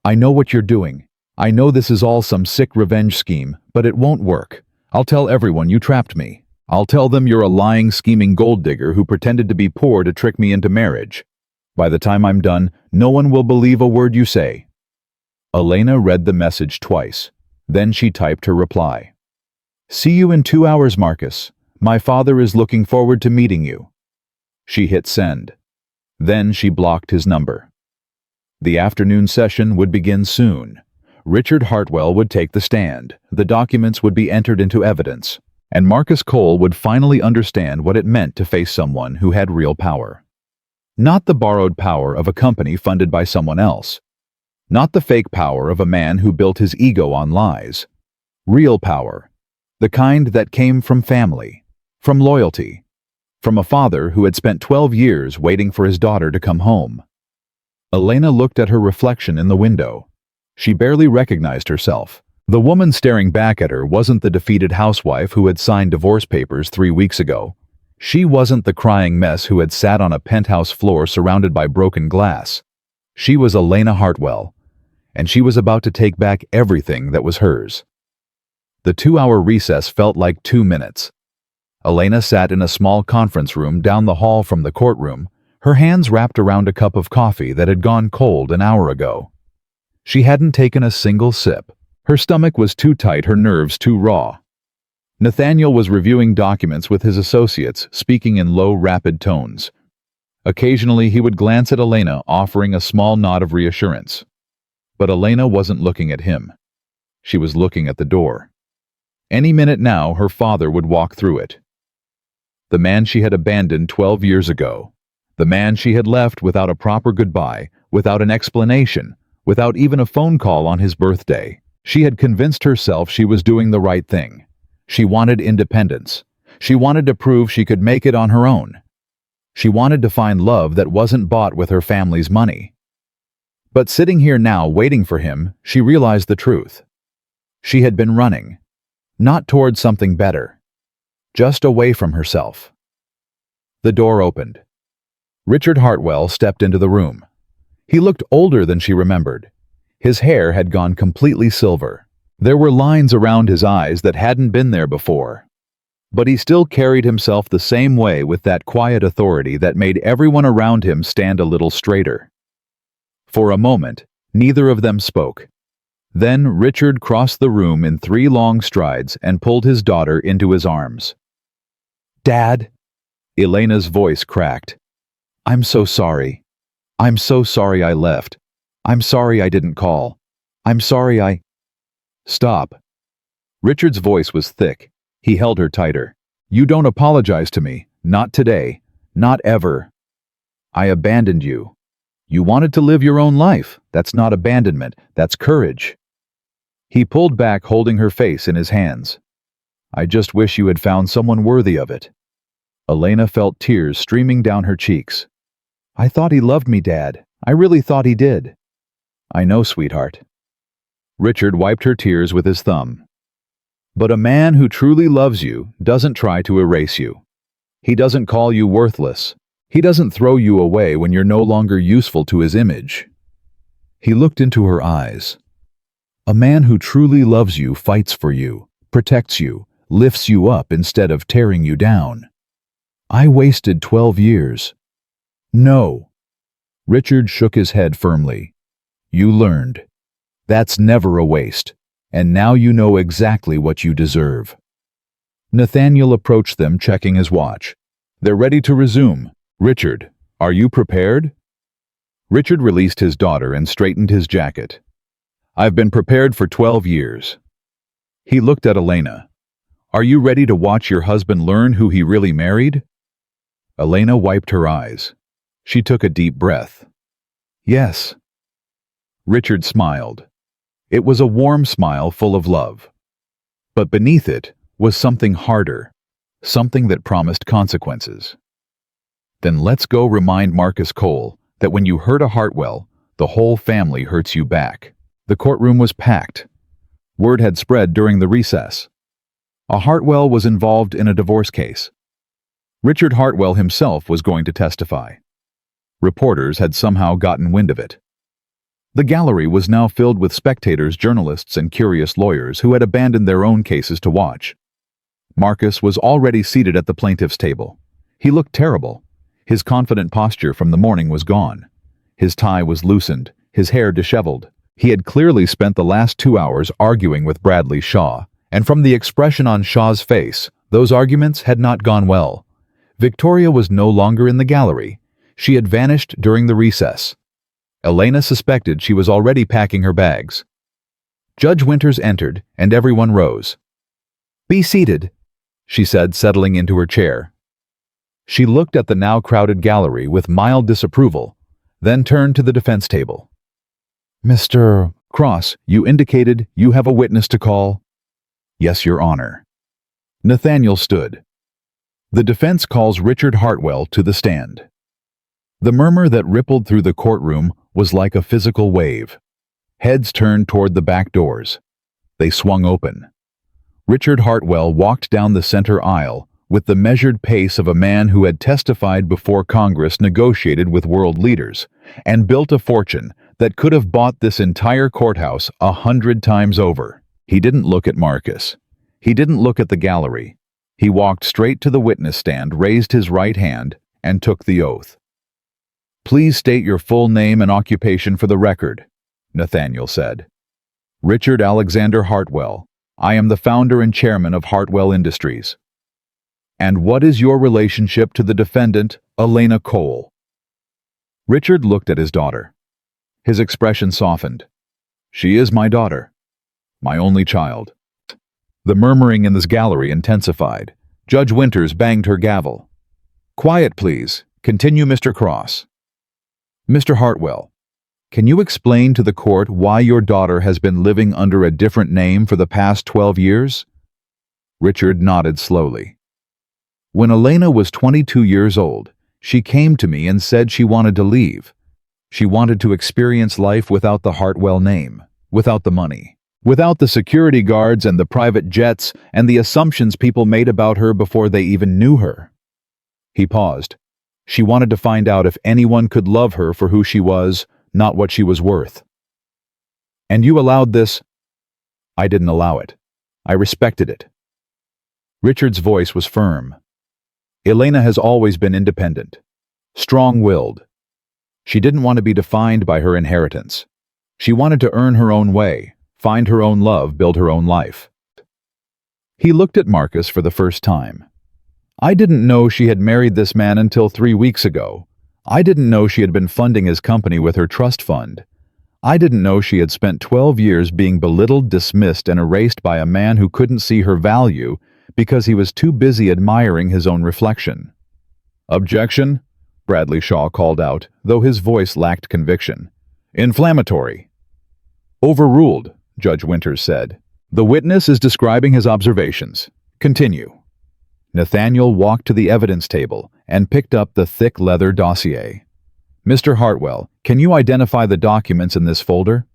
"I know what you're doing. I know this is all some sick revenge scheme, but it won't work. I'll tell everyone you trapped me. I'll tell them you're a lying, scheming gold digger who pretended to be poor to trick me into marriage. By the time I'm done, no one will believe a word you say." Elena read the message twice. Then she typed her reply. "See you in 2 hours, Marcus. My father is looking forward to meeting you." She hit send. Then she blocked his number. The afternoon session would begin soon. Richard Hartwell would take the stand, the documents would be entered into evidence, and Marcus Cole would finally understand what it meant to face someone who had real power. Not the borrowed power of a company funded by someone else. Not the fake power of a man who built his ego on lies. Real power. The kind that came from family, from loyalty, from a father who had spent 12 years waiting for his daughter to come home. Elena looked at her reflection in the window. She barely recognized herself. The woman staring back at her wasn't the defeated housewife who had signed divorce papers 3 weeks ago. She wasn't the crying mess who had sat on a penthouse floor surrounded by broken glass. She was Elena Hartwell, and she was about to take back everything that was hers. The 2-hour recess felt like 2 minutes. Elena sat in a small conference room down the hall from the courtroom, her hands wrapped around a cup of coffee that had gone cold an hour ago. She hadn't taken a single sip. Her stomach was too tight, her nerves too raw. Nathaniel was reviewing documents with his associates, speaking in low, rapid tones. Occasionally he would glance at Elena, offering a small nod of reassurance. But Elena wasn't looking at him. She was looking at the door. Any minute now, her father would walk through it. The man she had abandoned 12 years ago. The man she had left without a proper goodbye, without an explanation, without even a phone call on his birthday. She had convinced herself she was doing the right thing. She wanted independence. She wanted to prove she could make it on her own. She wanted to find love that wasn't bought with her family's money. But sitting here now waiting for him, she realized the truth. She had been running. Not towards something better. Just away from herself. The door opened. Richard Hartwell stepped into the room. He looked older than she remembered. His hair had gone completely silver. There were lines around his eyes that hadn't been there before. But he still carried himself the same way, with that quiet authority that made everyone around him stand a little straighter. For a moment, neither of them spoke. Then Richard crossed the room in 3 long strides and pulled his daughter into his arms. "Dad!" Elena's voice cracked. "I'm so sorry. I'm so sorry I left. I'm sorry I didn't call. I'm sorry I—" "Stop." Richard's voice was thick. He held her tighter. "You don't apologize to me. Not today. Not ever. I abandoned you. You wanted to live your own life. That's not abandonment. That's courage." He pulled back, holding her face in his hands. "I just wish you had found someone worthy of it." Elena felt tears streaming down her cheeks. "I thought he loved me, Dad. I really thought he did." "I know, sweetheart." Richard wiped her tears with his thumb. "But a man who truly loves you doesn't try to erase you. He doesn't call you worthless. He doesn't throw you away when you're no longer useful to his image." He looked into her eyes. "A man who truly loves you fights for you, protects you, lifts you up instead of tearing you down. I wasted 12 years. No." Richard shook his head firmly. You learned. That's never a waste. And now you know exactly what you deserve. Nathaniel approached them, checking his watch. They're ready to resume. Richard, are you prepared? Richard released his daughter and straightened his jacket. I've been prepared for 12 years. He looked at Elena. Are you ready to watch your husband learn who he really married? Elena wiped her eyes. She took a deep breath. Yes. Richard smiled. It was a warm smile full of love. But beneath it was something harder, something that promised consequences. Then let's go remind Marcus Cole that when you hurt a Hartwell, the whole family hurts you back. The courtroom was packed. Word had spread during the recess. A Hartwell was involved in a divorce case. Richard Hartwell himself was going to testify. Reporters had somehow gotten wind of it. The gallery was now filled with spectators, journalists, and curious lawyers who had abandoned their own cases to watch. Marcus was already seated at the plaintiff's table. He looked terrible. His confident posture from the morning was gone. His tie was loosened, his hair disheveled. He had clearly spent the last 2 hours arguing with Bradley Shaw, and from the expression on Shaw's face, those arguments had not gone well. Victoria was no longer in the gallery. She had vanished during the recess. Elena suspected she was already packing her bags. Judge Winters entered, and everyone rose. Be seated, she said, settling into her chair. She looked at the now crowded gallery with mild disapproval, then turned to the defense table. Mr. Cross, you indicated you have a witness to call? Yes, Your Honor. Nathaniel stood. The defense calls Richard Hartwell to the stand. The murmur that rippled through the courtroom was like a physical wave. Heads turned toward the back doors. They swung open. Richard Hartwell walked down the center aisle with the measured pace of a man who had testified before Congress, negotiated with world leaders, and built a fortune that could have bought this entire courthouse 100 times over. He didn't look at Marcus. He didn't look at the gallery. He walked straight to the witness stand, raised his right hand, and took the oath. Please state your full name and occupation for the record, Nathaniel said. Richard Alexander Hartwell. I am the founder and chairman of Hartwell Industries. And what is your relationship to the defendant, Elena Cole? Richard looked at his daughter. His expression softened. She is my daughter, my only child. The murmuring in this gallery intensified. Judge Winters banged her gavel. Quiet, please. Continue, Mr. Cross. Mr. Hartwell, can you explain to the court why your daughter has been living under a different name for the past 12 years? Richard nodded slowly. When Elena was 22 years old, she came to me and said she wanted to leave. She wanted to experience life without the Hartwell name, without the money, without the security guards and the private jets and the assumptions people made about her before they even knew her. He paused. She wanted to find out if anyone could love her for who she was, not what she was worth. And you allowed this? I didn't allow it. I respected it. Richard's voice was firm. Elena has always been independent, strong-willed. She didn't want to be defined by her inheritance. She wanted to earn her own way, find her own love, build her own life. He looked at Marcus for the first time. I didn't know she had married this man until 3 weeks ago. I didn't know she had been funding his company with her trust fund. I didn't know she had spent 12 years being belittled, dismissed, and erased by a man who couldn't see her value because he was too busy admiring his own reflection. Objection, Bradley Shaw called out, though his voice lacked conviction. Inflammatory. Overruled, Judge Winters said. The witness is describing his observations. Continue. Nathaniel walked to the evidence table and picked up the thick leather dossier. Mr. Hartwell, can you identify the documents in this folder?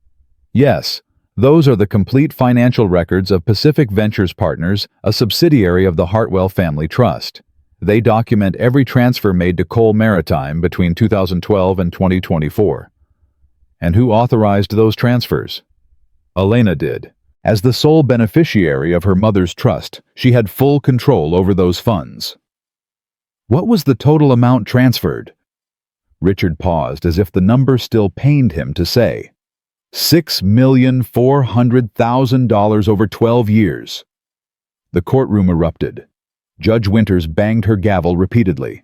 Yes. Those are the complete financial records of Pacific Ventures Partners, a subsidiary of the Hartwell Family Trust. They document every transfer made to Cole Maritime between 2012 and 2024. And who authorized those transfers? Elena did. As the sole beneficiary of her mother's trust, she had full control over those funds. What was the total amount transferred? Richard paused as if the number still pained him to say. $6,400,000 over 12 years. The courtroom erupted. Judge Winters banged her gavel repeatedly.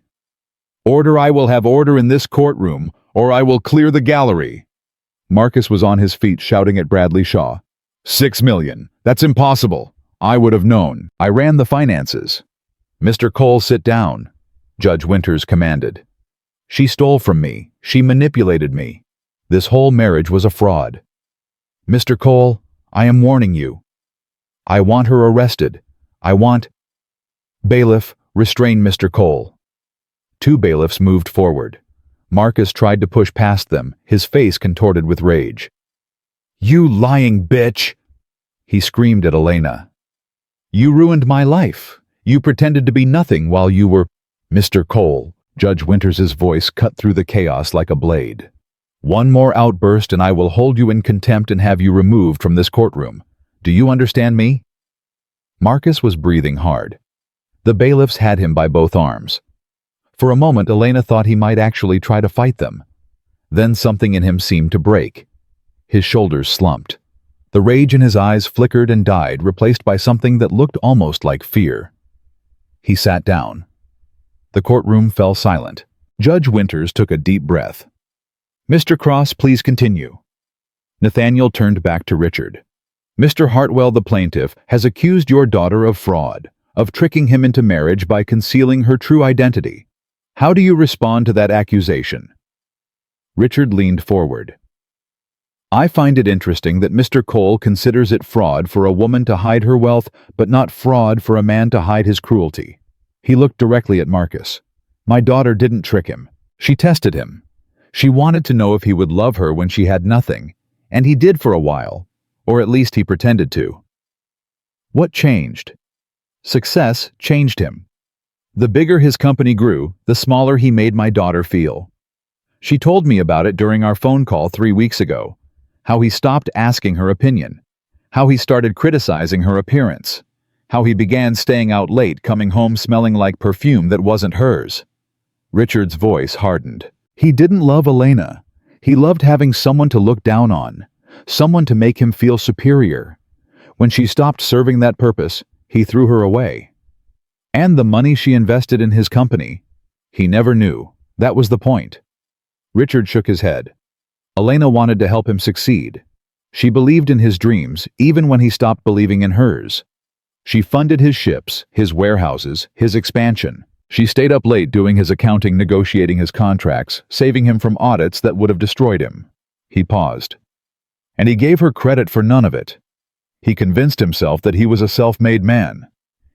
Order! I will have order in this courtroom, or I will clear the gallery. Marcus was on his feet shouting at Bradley Shaw. 6 million. That's impossible. I would have known. I ran the finances. Mr. Cole, sit down, Judge Winters commanded. She stole from me. She manipulated me. This whole marriage was a fraud. Mr. Cole, I am warning you. I want her arrested. I want... Bailiff, restrain Mr. Cole. Two bailiffs moved forward. Marcus tried to push past them, his face contorted with rage. You lying bitch! He screamed at Elena. You ruined my life. You pretended to be nothing while you were... Mr. Cole, Judge Winters's voice cut through the chaos like a blade. One more outburst and I will hold you in contempt and have you removed from this courtroom. Do you understand me? Marcus was breathing hard. The bailiffs had him by both arms. For a moment, Elena thought he might actually try to fight them. Then something in him seemed to break. His shoulders slumped. The rage in his eyes flickered and died, replaced by something that looked almost like fear. He sat down. The courtroom fell silent. Judge Winters took a deep breath. Mr. Cross, please continue. Nathaniel turned back to Richard. Mr. Hartwell, the plaintiff, has accused your daughter of fraud, of tricking him into marriage by concealing her true identity. How do you respond to that accusation? Richard leaned forward. I find it interesting that Mr. Cole considers it fraud for a woman to hide her wealth, but not fraud for a man to hide his cruelty. He looked directly at Marcus. My daughter didn't trick him. She tested him. She wanted to know if he would love her when she had nothing, and he did for a while, or at least he pretended to. What changed? Success changed him. The bigger his company grew, the smaller he made my daughter feel. She told me about it during our phone call 3 weeks ago, how he stopped asking her opinion, how he started criticizing her appearance, how he began staying out late, coming home smelling like perfume that wasn't hers. Richard's voice hardened. He didn't love Elena. He loved having someone to look down on, someone to make him feel superior. When she stopped serving that purpose, he threw her away. And the money she invested in his company, he never knew. That was the point. Richard shook his head. Elena wanted to help him succeed. She believed in his dreams, even when he stopped believing in hers. She funded his ships, his warehouses, his expansion. She stayed up late doing his accounting, negotiating his contracts, saving him from audits that would have destroyed him. He paused. And he gave her credit for none of it. He convinced himself that he was a self-made man.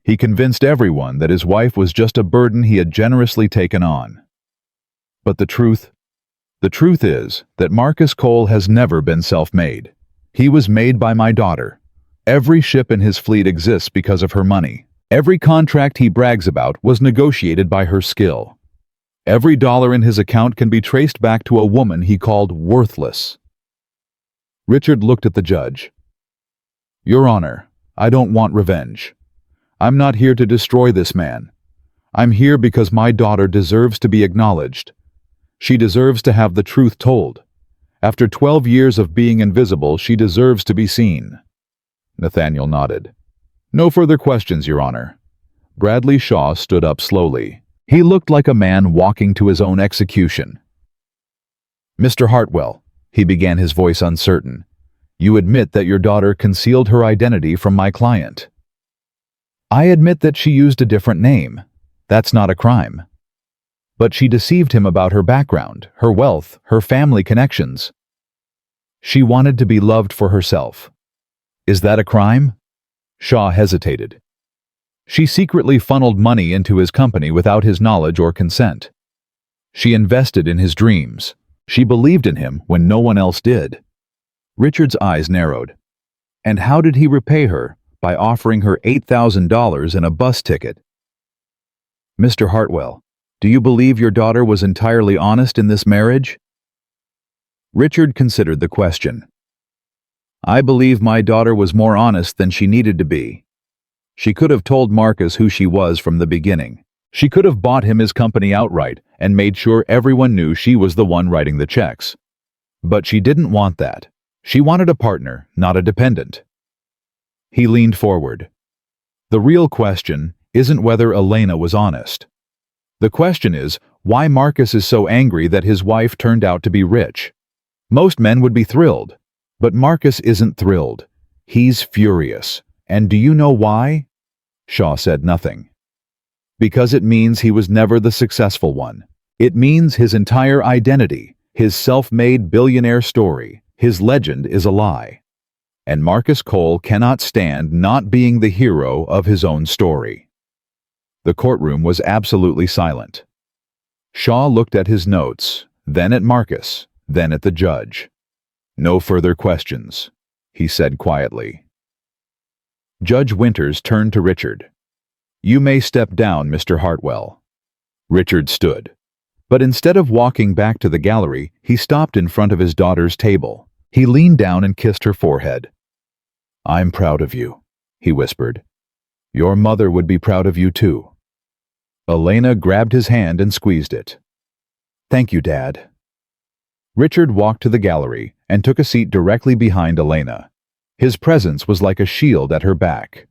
He convinced everyone that his wife was just a burden he had generously taken on. But the truth is that Marcus Cole has never been self-made. He was made by my daughter. Every ship in his fleet exists because of her money. Every contract he brags about was negotiated by her skill. Every dollar in his account can be traced back to a woman he called worthless. Richard looked at the judge. Your Honor, I don't want revenge. I'm not here to destroy this man. I'm here because my daughter deserves to be acknowledged. She deserves to have the truth told. After 12 years of being invisible, she deserves to be seen. Nathaniel nodded. No further questions, Your Honor. Bradley Shaw stood up slowly. He looked like a man walking to his own execution. Mr. Hartwell, he began, his voice uncertain, you admit that your daughter concealed her identity from my client. I admit that she used a different name. That's not a crime. But she deceived him about her background, her wealth, her family connections. She wanted to be loved for herself. Is that a crime? Shaw hesitated. She secretly funneled money into his company without his knowledge or consent. She invested in his dreams. She believed in him when no one else did. Richard's eyes narrowed. And how did he repay her? By offering her $8,000 and a bus ticket. Mr. Hartwell, do you believe your daughter was entirely honest in this marriage? Richard considered the question. I believe my daughter was more honest than she needed to be. She could have told Marcus who she was from the beginning. She could have bought him his company outright and made sure everyone knew she was the one writing the checks. But she didn't want that. She wanted a partner, not a dependent. He leaned forward. The real question isn't whether Elena was honest. The question is why Marcus is so angry that his wife turned out to be rich. Most men would be thrilled, but Marcus isn't thrilled. He's furious. And do you know why? Shaw said nothing. Because it means he was never the successful one. It means his entire identity, his self-made billionaire story, his legend is a lie. And Marcus Cole cannot stand not being the hero of his own story. The courtroom was absolutely silent. Shaw looked at his notes, then at Marcus, then at the judge. No further questions, he said quietly. Judge Winters turned to Richard. You may step down, Mr. Hartwell. Richard stood. But instead of walking back to the gallery, he stopped in front of his daughter's table. He leaned down and kissed her forehead. I'm proud of you, he whispered. Your mother would be proud of you too. Elena grabbed his hand and squeezed it. Thank you, Dad. Richard walked to the gallery and took a seat directly behind Elena. His presence was like a shield at her back.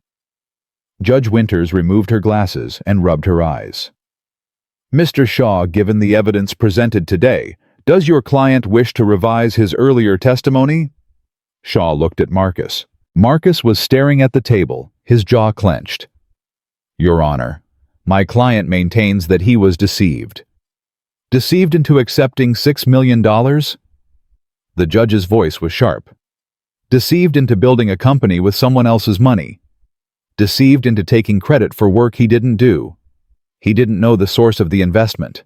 Judge Winters removed her glasses and rubbed her eyes. Mr. Shaw, given the evidence presented today, does your client wish to revise his earlier testimony? Shaw looked at Marcus. Marcus was staring at the table, his jaw clenched. Your Honor, my client maintains that he was deceived. Deceived into accepting $6 million? The judge's voice was sharp. Deceived into building a company with someone else's money. Deceived into taking credit for work he didn't do. He didn't know the source of the investment.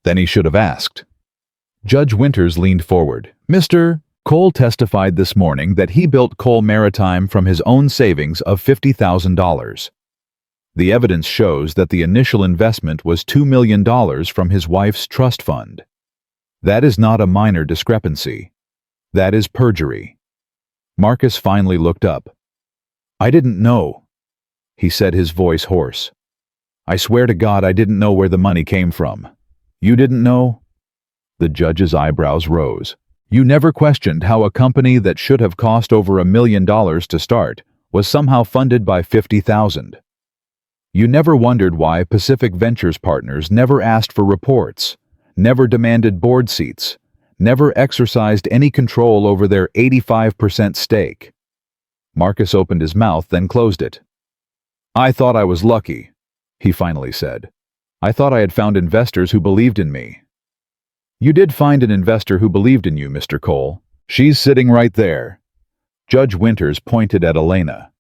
Then he should have asked. Judge Winters leaned forward. Mr. Cole testified this morning that he built Cole Maritime from his own savings of $50,000. The evidence shows that the initial investment was $2 million from his wife's trust fund. That is not a minor discrepancy. That is perjury. Marcus finally looked up. I didn't know, he said, his voice hoarse. I swear to God I didn't know where the money came from. You didn't know? The judge's eyebrows rose. You never questioned how a company that should have cost over $1 million to start was somehow funded by $50,000. You never wondered why Pacific Ventures partners never asked for reports, never demanded board seats, never exercised any control over their 85% stake. Marcus opened his mouth, then closed it. I thought I was lucky, he finally said. I thought I had found investors who believed in me. You did find an investor who believed in you, Mr. Cole. She's sitting right there. Judge Winters pointed at Elena.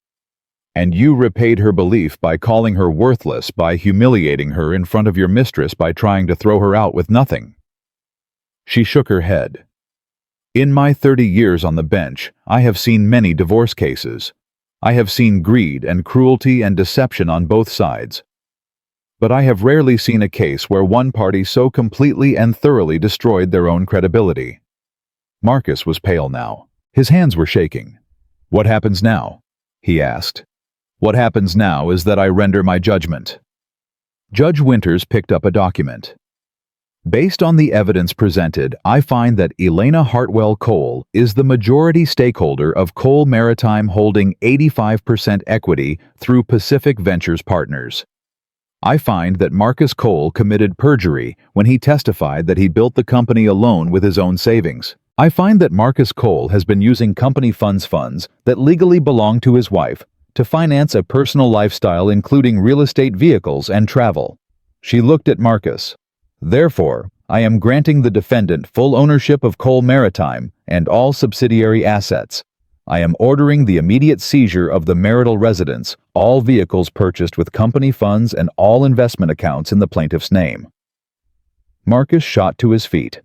And you repaid her belief by calling her worthless, by humiliating her in front of your mistress, by trying to throw her out with nothing. She shook her head. In my 30 years on the bench, I have seen many divorce cases. I have seen greed and cruelty and deception on both sides. But I have rarely seen a case where one party so completely and thoroughly destroyed their own credibility. Marcus was pale now. His hands were shaking. What happens now? He asked. What happens now is that I render my judgment. Judge Winters picked up a document. Based on the evidence presented, I find that Elena Hartwell Cole is the majority stakeholder of Cole Maritime holding 85% equity through Pacific Ventures Partners. I find that Marcus Cole committed perjury when he testified that he built the company alone with his own savings. I find that Marcus Cole has been using company funds that legally belong to his wife to finance a personal lifestyle including real estate vehicles and travel. She looked at Marcus. Therefore, I am granting the defendant full ownership of Cole Maritime and all subsidiary assets. I am ordering the immediate seizure of the marital residence, all vehicles purchased with company funds, and all investment accounts in the plaintiff's name. Marcus shot to his feet.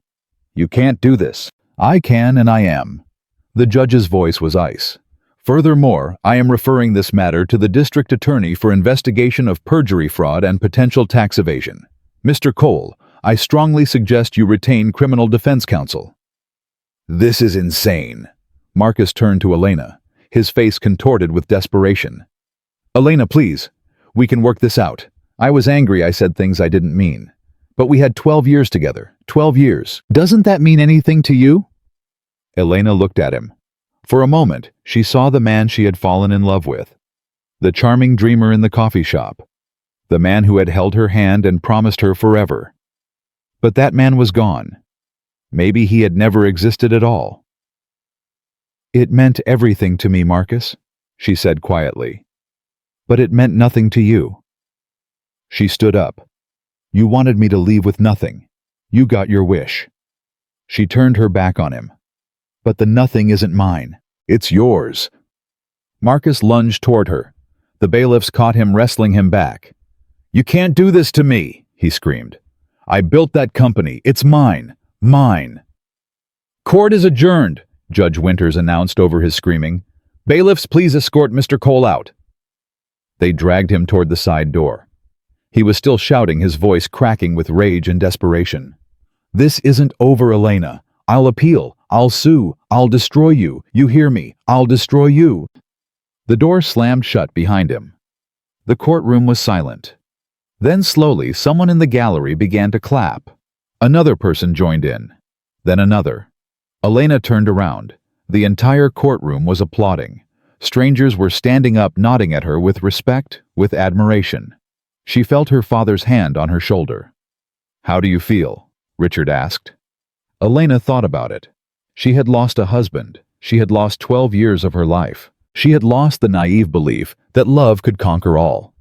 You can't do this. I can, and I am. The judge's voice was ice. Furthermore, I am referring this matter to the district attorney for investigation of perjury fraud and potential tax evasion. Mr. Cole, I strongly suggest you retain criminal defense counsel. This is insane. Marcus turned to Elena, his face contorted with desperation. Elena, please. We can work this out. I was angry I said things I didn't mean. But we had 12 years together. 12 years. Doesn't that mean anything to you? Elena looked at him. For a moment, she saw the man she had fallen in love with. The charming dreamer in the coffee shop. The man who had held her hand and promised her forever. But that man was gone. Maybe he had never existed at all. It meant everything to me, Marcus, she said quietly. But it meant nothing to you. She stood up. You wanted me to leave with nothing. You got your wish. She turned her back on him. But the nothing isn't mine. It's yours. Marcus lunged toward her. The bailiffs caught him, wrestling him back. You can't do this to me, he screamed. I built that company. It's mine. Mine. Court is adjourned, Judge Winters announced over his screaming. Bailiffs, please escort Mr. Cole out. They dragged him toward the side door. He was still shouting, his voice cracking with rage and desperation. This isn't over, Elena. I'll appeal. I'll sue. I'll destroy you. You hear me? I'll destroy you. The door slammed shut behind him. The courtroom was silent. Then slowly, someone in the gallery began to clap. Another person joined in. Then another. Elena turned around. The entire courtroom was applauding. Strangers were standing up, nodding at her with respect, with admiration. She felt her father's hand on her shoulder. How do you feel? Richard asked. Elena thought about it. She had lost a husband. She had lost 12 years of her life. She had lost the naive belief that love could conquer all.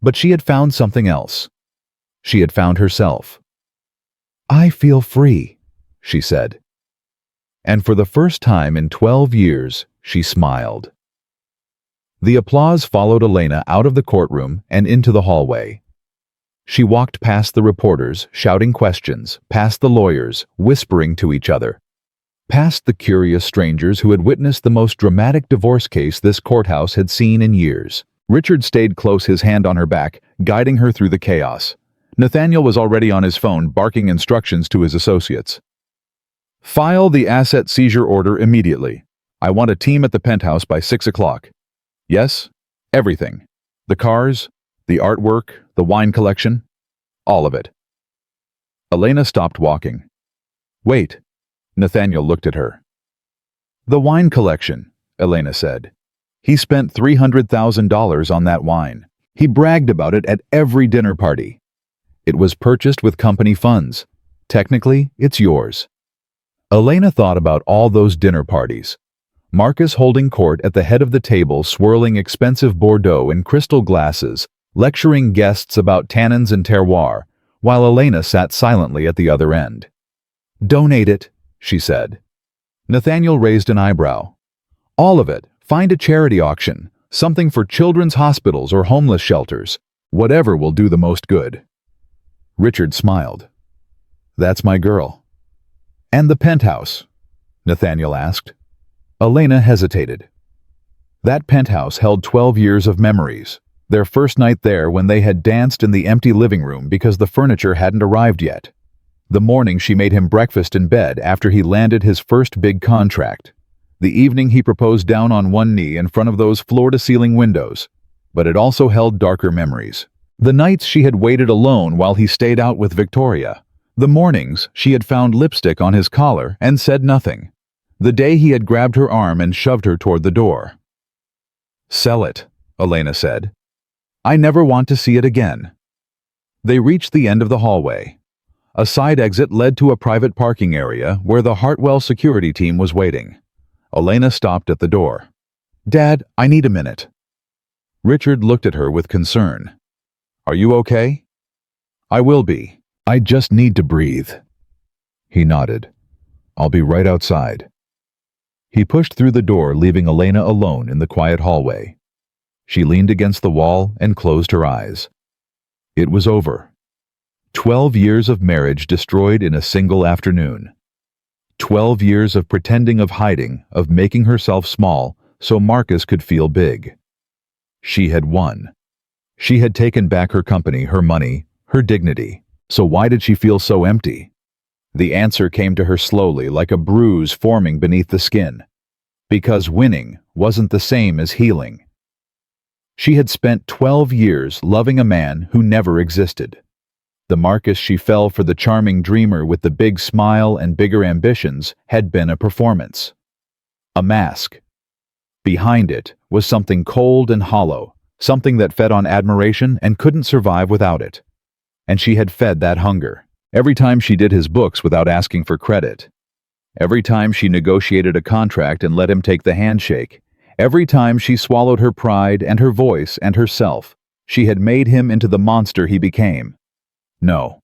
But she had found something else. She had found herself. I feel free, she said. And for the first time in 12 years, she smiled. The applause followed Elena out of the courtroom and into the hallway. She walked past the reporters, shouting questions, past the lawyers, whispering to each other, past the curious strangers who had witnessed the most dramatic divorce case this courthouse had seen in years. Richard stayed close, his hand on her back, guiding her through the chaos. Nathaniel was already on his phone, barking instructions to his associates. File the asset seizure order immediately. I want a team at the penthouse by 6 o'clock. Yes, everything. The cars, the artwork, the wine collection, all of it. Elena stopped walking. Wait. Nathaniel looked at her. The wine collection, Elena said. He spent $300,000 on that wine. He bragged about it at every dinner party. It was purchased with company funds. Technically, it's yours. Elena thought about all those dinner parties. Marcus holding court at the head of the table, swirling expensive Bordeaux in crystal glasses, lecturing guests about tannins and terroir, while Elena sat silently at the other end. Donate it, she said. Nathaniel raised an eyebrow. All of it. Find a charity auction, something for children's hospitals or homeless shelters. Whatever will do the most good. Richard smiled. That's my girl. And the penthouse? Nathaniel asked. Elena hesitated. That penthouse held 12 years of memories. Their first night there, when they had danced in the empty living room because the furniture hadn't arrived yet. The morning she made him breakfast in bed after he landed his first big contract. The evening he proposed down on one knee in front of those floor-to-ceiling windows. But it also held darker memories. The nights she had waited alone while he stayed out with Victoria. The mornings she had found lipstick on his collar and said nothing. The day he had grabbed her arm and shoved her toward the door. Sell it, Elena said. I never want to see it again. They reached the end of the hallway. A side exit led to a private parking area where the Hartwell security team was waiting. Elena stopped at the door. Dad, I need a minute. Richard looked at her with concern. Are you okay? I will be. I just need to breathe. He nodded. I'll be right outside. He pushed through the door, leaving Elena alone in the quiet hallway. She leaned against the wall and closed her eyes. It was over. 12 years of marriage destroyed in a single afternoon. 12 years of pretending, of hiding, of making herself small so Marcus could feel big. She had won. She had taken back her company, her money, her dignity. So why did she feel so empty? The answer came to her slowly, like a bruise forming beneath the skin. Because winning wasn't the same as healing. She had spent 12 years loving a man who never existed. The Marcus she fell for, the charming dreamer with the big smile and bigger ambitions, had been a performance. A mask. Behind it was something cold and hollow, something that fed on admiration and couldn't survive without it. And she had fed that hunger. Every time she did his books without asking for credit. Every time she negotiated a contract and let him take the handshake. Every time she swallowed her pride and her voice and herself, she had made him into the monster he became. No.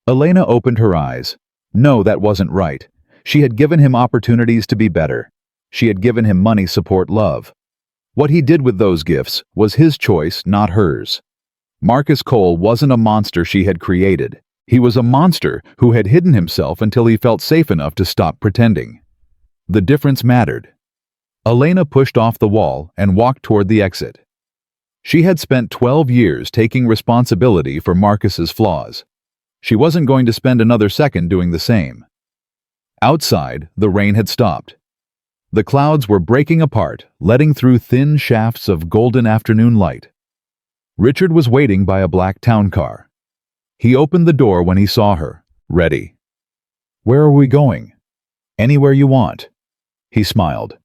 Elena opened her eyes. No, that wasn't right. She had given him opportunities to be better. She had given him money, support, love. What he did with those gifts was his choice, not hers. Marcus Cole wasn't a monster she had created. He was a monster who had hidden himself until he felt safe enough to stop pretending. The difference mattered. Elena pushed off the wall and walked toward the exit. She had spent 12 years taking responsibility for Marcus's flaws. She wasn't going to spend another second doing the same. Outside, the rain had stopped. The clouds were breaking apart, letting through thin shafts of golden afternoon light. Richard was waiting by a black town car. He opened the door when he saw her, ready. "Where are we going?" "Anywhere you want." He smiled.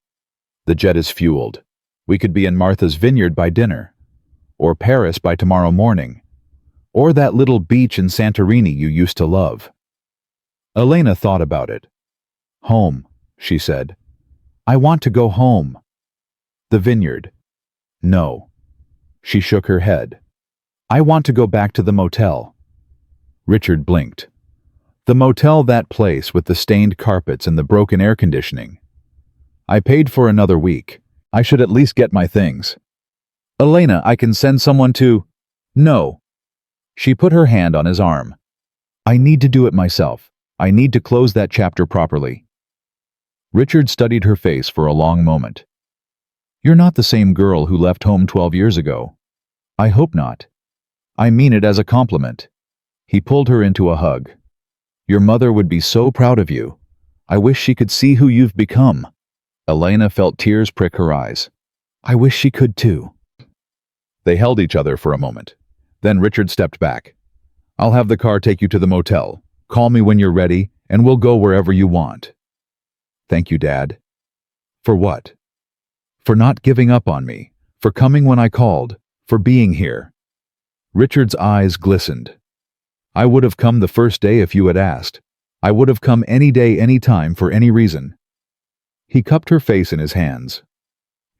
"The jet is fueled. We could be in Martha's Vineyard by dinner. Or Paris by tomorrow morning. Or that little beach in Santorini you used to love." Elena thought about it. "Home," she said. "I want to go home." "The vineyard." "No." She shook her head. "I want to go back to the motel." Richard blinked. "The motel, that place with the stained carpets and the broken air conditioning. I paid for another week. I should at least get my things." "Elena, I can send someone to—" "No." She put her hand on his arm. "I need to do it myself. I need to close that chapter properly." Richard studied her face for a long moment. "You're not the same girl who left home 12 years ago." "I hope not. I mean it as a compliment." He pulled her into a hug. "Your mother would be so proud of you. I wish she could see who you've become." Elena felt tears prick her eyes. "I wish she could too." They held each other for a moment. Then Richard stepped back. "I'll have the car take you to the motel. Call me when you're ready, and we'll go wherever you want." "Thank you, Dad." "For what?" "For not giving up on me, for coming when I called, for being here." Richard's eyes glistened. "I would have come the first day if you had asked. I would have come any day, any time, for any reason." He cupped her face in his hands.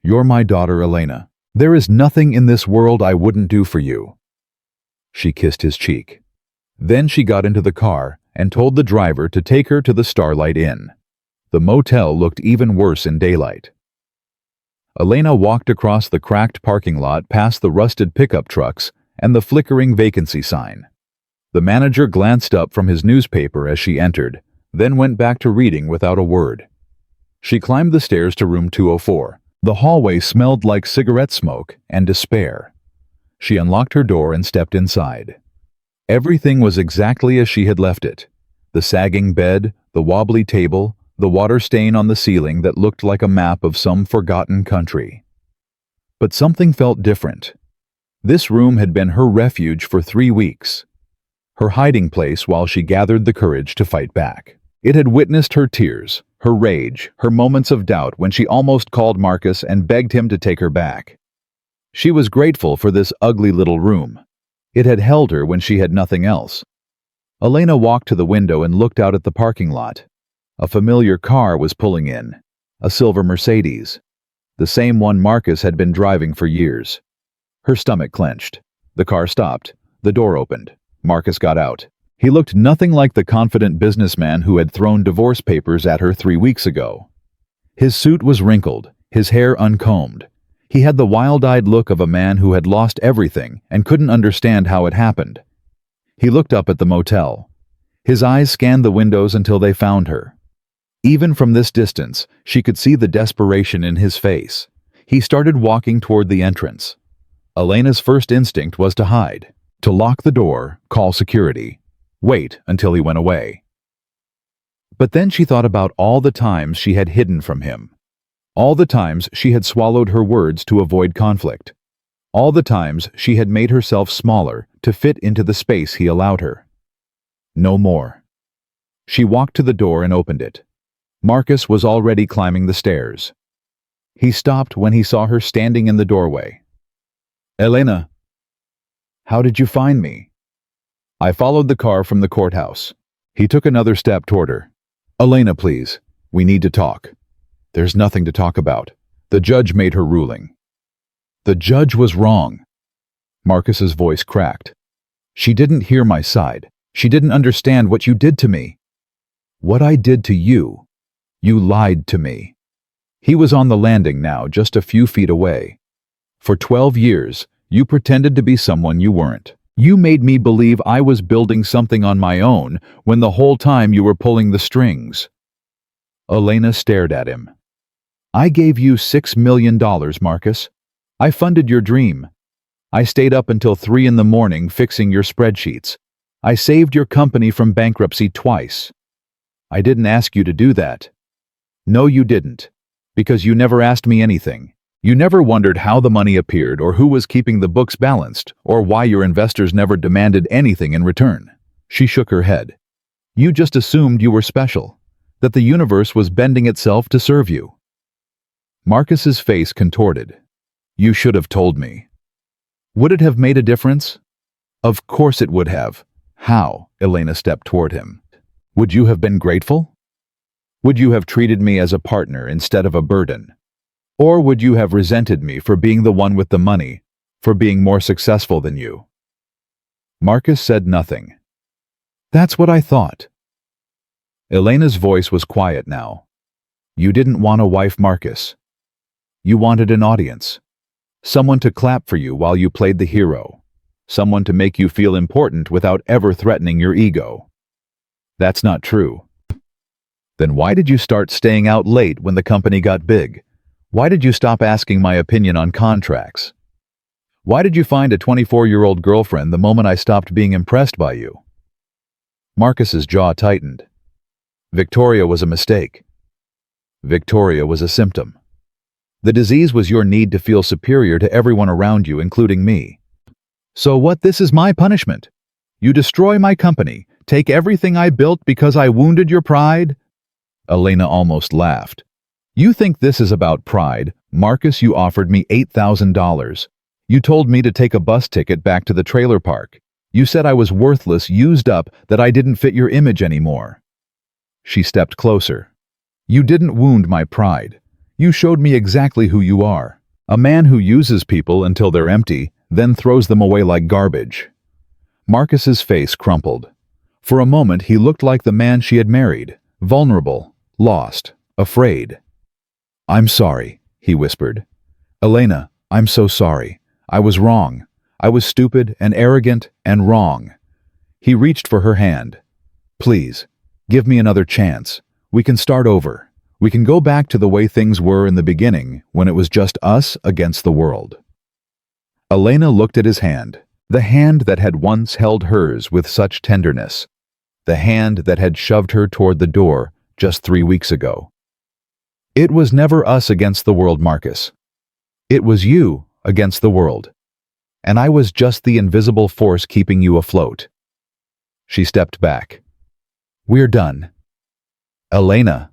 "You're my daughter, Elena. There is nothing in this world I wouldn't do for you." She kissed his cheek. Then she got into the car and told the driver to take her to the Starlight Inn. The motel looked even worse in daylight. Elena walked across the cracked parking lot past the rusted pickup trucks and the flickering vacancy sign. The manager glanced up from his newspaper as she entered, then went back to reading without a word. She climbed the stairs to room 204. The hallway smelled like cigarette smoke and despair. She unlocked her door and stepped inside. Everything was exactly as she had left it. The sagging bed, the wobbly table, the water stain on the ceiling that looked like a map of some forgotten country. But something felt different. This room had been her refuge for 3 weeks. Her hiding place while she gathered the courage to fight back. It had witnessed her tears, her rage, her moments of doubt when she almost called Marcus and begged him to take her back. She was grateful for this ugly little room. It had held her when she had nothing else. Elena walked to the window and looked out at the parking lot. A familiar car was pulling in, a silver Mercedes, the same one Marcus had been driving for years. Her stomach clenched. The car stopped. The door opened. Marcus got out. He looked nothing like the confident businessman who had thrown divorce papers at her 3 weeks ago. His suit was wrinkled, his hair uncombed. He had the wild-eyed look of a man who had lost everything and couldn't understand how it happened. He looked up at the motel. His eyes scanned the windows until they found her. Even from this distance, she could see the desperation in his face. He started walking toward the entrance. Elena's first instinct was to hide, to lock the door, call security, wait until he went away. But then she thought about all the times she had hidden from him, all the times she had swallowed her words to avoid conflict. All the times she had made herself smaller to fit into the space he allowed her. No more. She walked to the door and opened it. Marcus was already climbing the stairs. He stopped when he saw her standing in the doorway. "Elena, how did you find me?" "I followed the car from the courthouse." He took another step toward her. "Elena, please. We need to talk." "There's nothing to talk about. The judge made her ruling." "The judge was wrong." Marcus's voice cracked. "She didn't hear my side. She didn't understand what you did to me." "What I did to you? You lied to me." He was on the landing now, just a few feet away. "For 12 years, you pretended to be someone you weren't. You made me believe I was building something on my own when the whole time you were pulling the strings." Elena stared at him. "I gave you $6 million, Marcus. I funded your dream. I stayed up until 3 in the morning fixing your spreadsheets. I saved your company from bankruptcy twice. I didn't ask you to do that. No, you didn't. Because you never asked me anything. You never wondered how the money appeared or who was keeping the books balanced or why your investors never demanded anything in return." She shook her head. "You just assumed you were special, that the universe was bending itself to serve you." Marcus's face contorted. "You should have told me." "Would it have made a difference?" "Of course it would have." "How?" Elena stepped toward him. "Would you have been grateful? Would you have treated me as a partner instead of a burden? Or would you have resented me for being the one with the money, for being more successful than you?" Marcus said nothing. "That's what I thought." Elena's voice was quiet now. "You didn't want a wife, Marcus. You wanted an audience. Someone to clap for you while you played the hero. Someone to make you feel important without ever threatening your ego. That's not true. Then why did you start staying out late when the company got big? Why did you stop asking my opinion on contracts? Why did you find a 24-year-old girlfriend the moment I stopped being impressed by you?" Marcus's jaw tightened. Victoria was a mistake. Victoria was a symptom. The disease was your need to feel superior to everyone around you, including me. "So what? This is my punishment? You destroy my company, take everything I built because I wounded your pride?" Elena almost laughed. "You think this is about pride? Marcus, you offered me $8,000. You told me to take a bus ticket back to the trailer park. You said I was worthless, used up, that I didn't fit your image anymore." She stepped closer. "You didn't wound my pride. You showed me exactly who you are. A man who uses people until they're empty, then throws them away like garbage." Marcus's face crumpled. For a moment he looked like the man she had married, vulnerable, lost, afraid. "I'm sorry," he whispered. "Elena, I'm so sorry. I was wrong. I was stupid and arrogant and wrong." He reached for her hand. "Please, give me another chance. We can start over. We can go back to the way things were in the beginning, when it was just us against the world." Elena looked at his hand, the hand that had once held hers with such tenderness, the hand that had shoved her toward the door just 3 weeks ago. "It was never us against the world, Marcus. It was you against the world. And I was just the invisible force keeping you afloat." She stepped back. "We're done. Elena,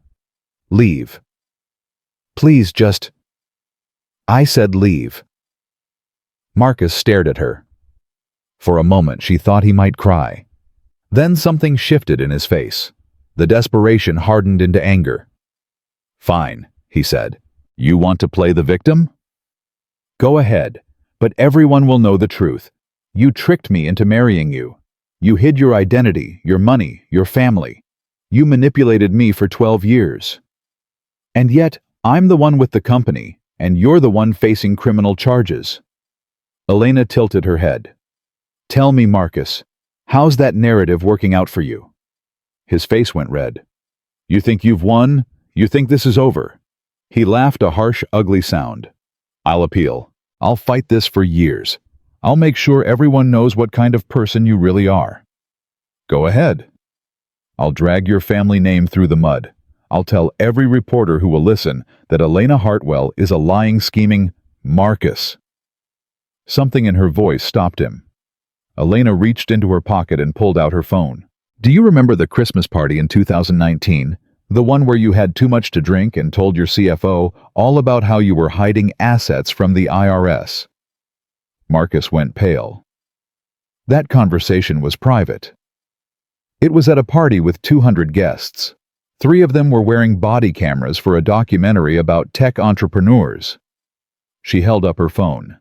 leave. Please just—" "I said leave." Marcus stared at her. For a moment she thought he might cry. Then something shifted in his face. The desperation hardened into anger. "Fine," he said. "You want to play the victim? Go ahead, but everyone will know the truth. You tricked me into marrying you. You hid your identity, your money, your family. You manipulated me for 12 years. And yet, I'm the one with the company, and you're the one facing criminal charges." Elena tilted her head. "Tell me, Marcus, how's that narrative working out for you?" His face went red. "You think you've won? You think this is over?" He laughed a harsh, ugly sound. "I'll appeal. I'll fight this for years. I'll make sure everyone knows what kind of person you really are." "Go ahead. I'll drag your family name through the mud. I'll tell every reporter who will listen that Elena Hartwell is a lying, scheming Marcus." Something in her voice stopped him. Elena reached into her pocket and pulled out her phone. "Do you remember the Christmas party in 2019? The one where you had too much to drink and told your CFO all about how you were hiding assets from the IRS?" Marcus went pale. That conversation was private. It was at a party with 200 guests. 3 of them were wearing body cameras for a documentary about tech entrepreneurs. She held up her phone.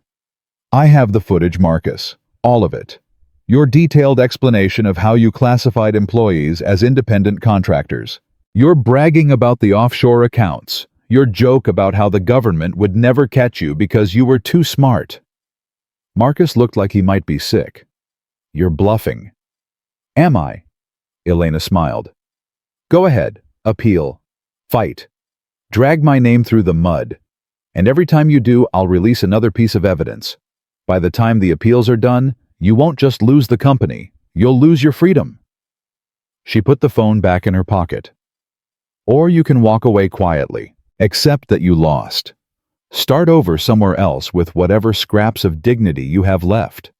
"I have the footage, Marcus. All of it. Your detailed explanation of how you classified employees as independent contractors. Your bragging about the offshore accounts. Your joke about how the government would never catch you because you were too smart." Marcus looked like he might be sick. "You're bluffing." "Am I?" Elena smiled. "Go ahead. Appeal. Fight. Drag my name through the mud. And every time you do, I'll release another piece of evidence. By the time the appeals are done, you won't just lose the company, you'll lose your freedom." She put the phone back in her pocket. "Or you can walk away quietly, accept that you lost. Start over somewhere else with whatever scraps of dignity you have left."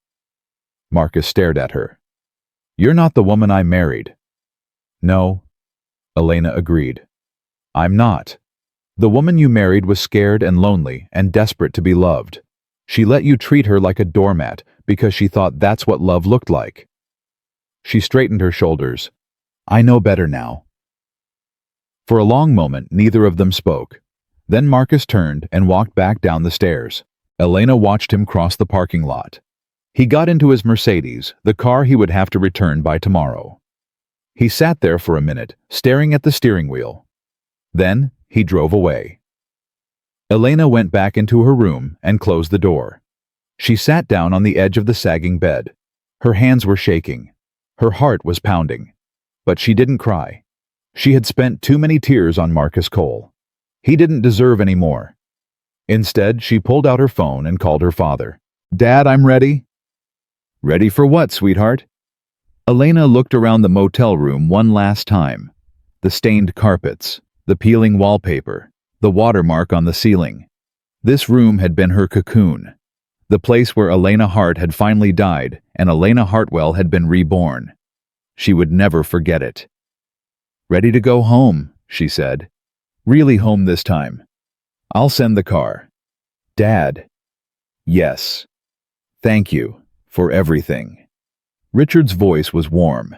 Marcus stared at her. "You're not the woman I married." "No," Elena agreed. "I'm not. The woman you married was scared and lonely and desperate to be loved. She let you treat her like a doormat because she thought that's what love looked like." She straightened her shoulders. "I know better now." For a long moment, neither of them spoke. Then Marcus turned and walked back down the stairs. Elena watched him cross the parking lot. He got into his Mercedes, the car he would have to return by tomorrow. He sat there for a minute, staring at the steering wheel. Then he drove away. Elena went back into her room and closed the door. She sat down on the edge of the sagging bed. Her hands were shaking. Her heart was pounding. But she didn't cry. She had spent too many tears on Marcus Cole. He didn't deserve any more. Instead, she pulled out her phone and called her father. "Dad, I'm ready." "Ready for what, sweetheart?" Elena looked around the motel room one last time. The stained carpets, the peeling wallpaper, the watermark on the ceiling. This room had been her cocoon, the place where Elena Hart had finally died and Elena Hartwell had been reborn. She would never forget it. "Ready to go home," she said. "Really home this time. I'll send the car." "Dad." "Yes. Thank you for everything." Richard's voice was warm.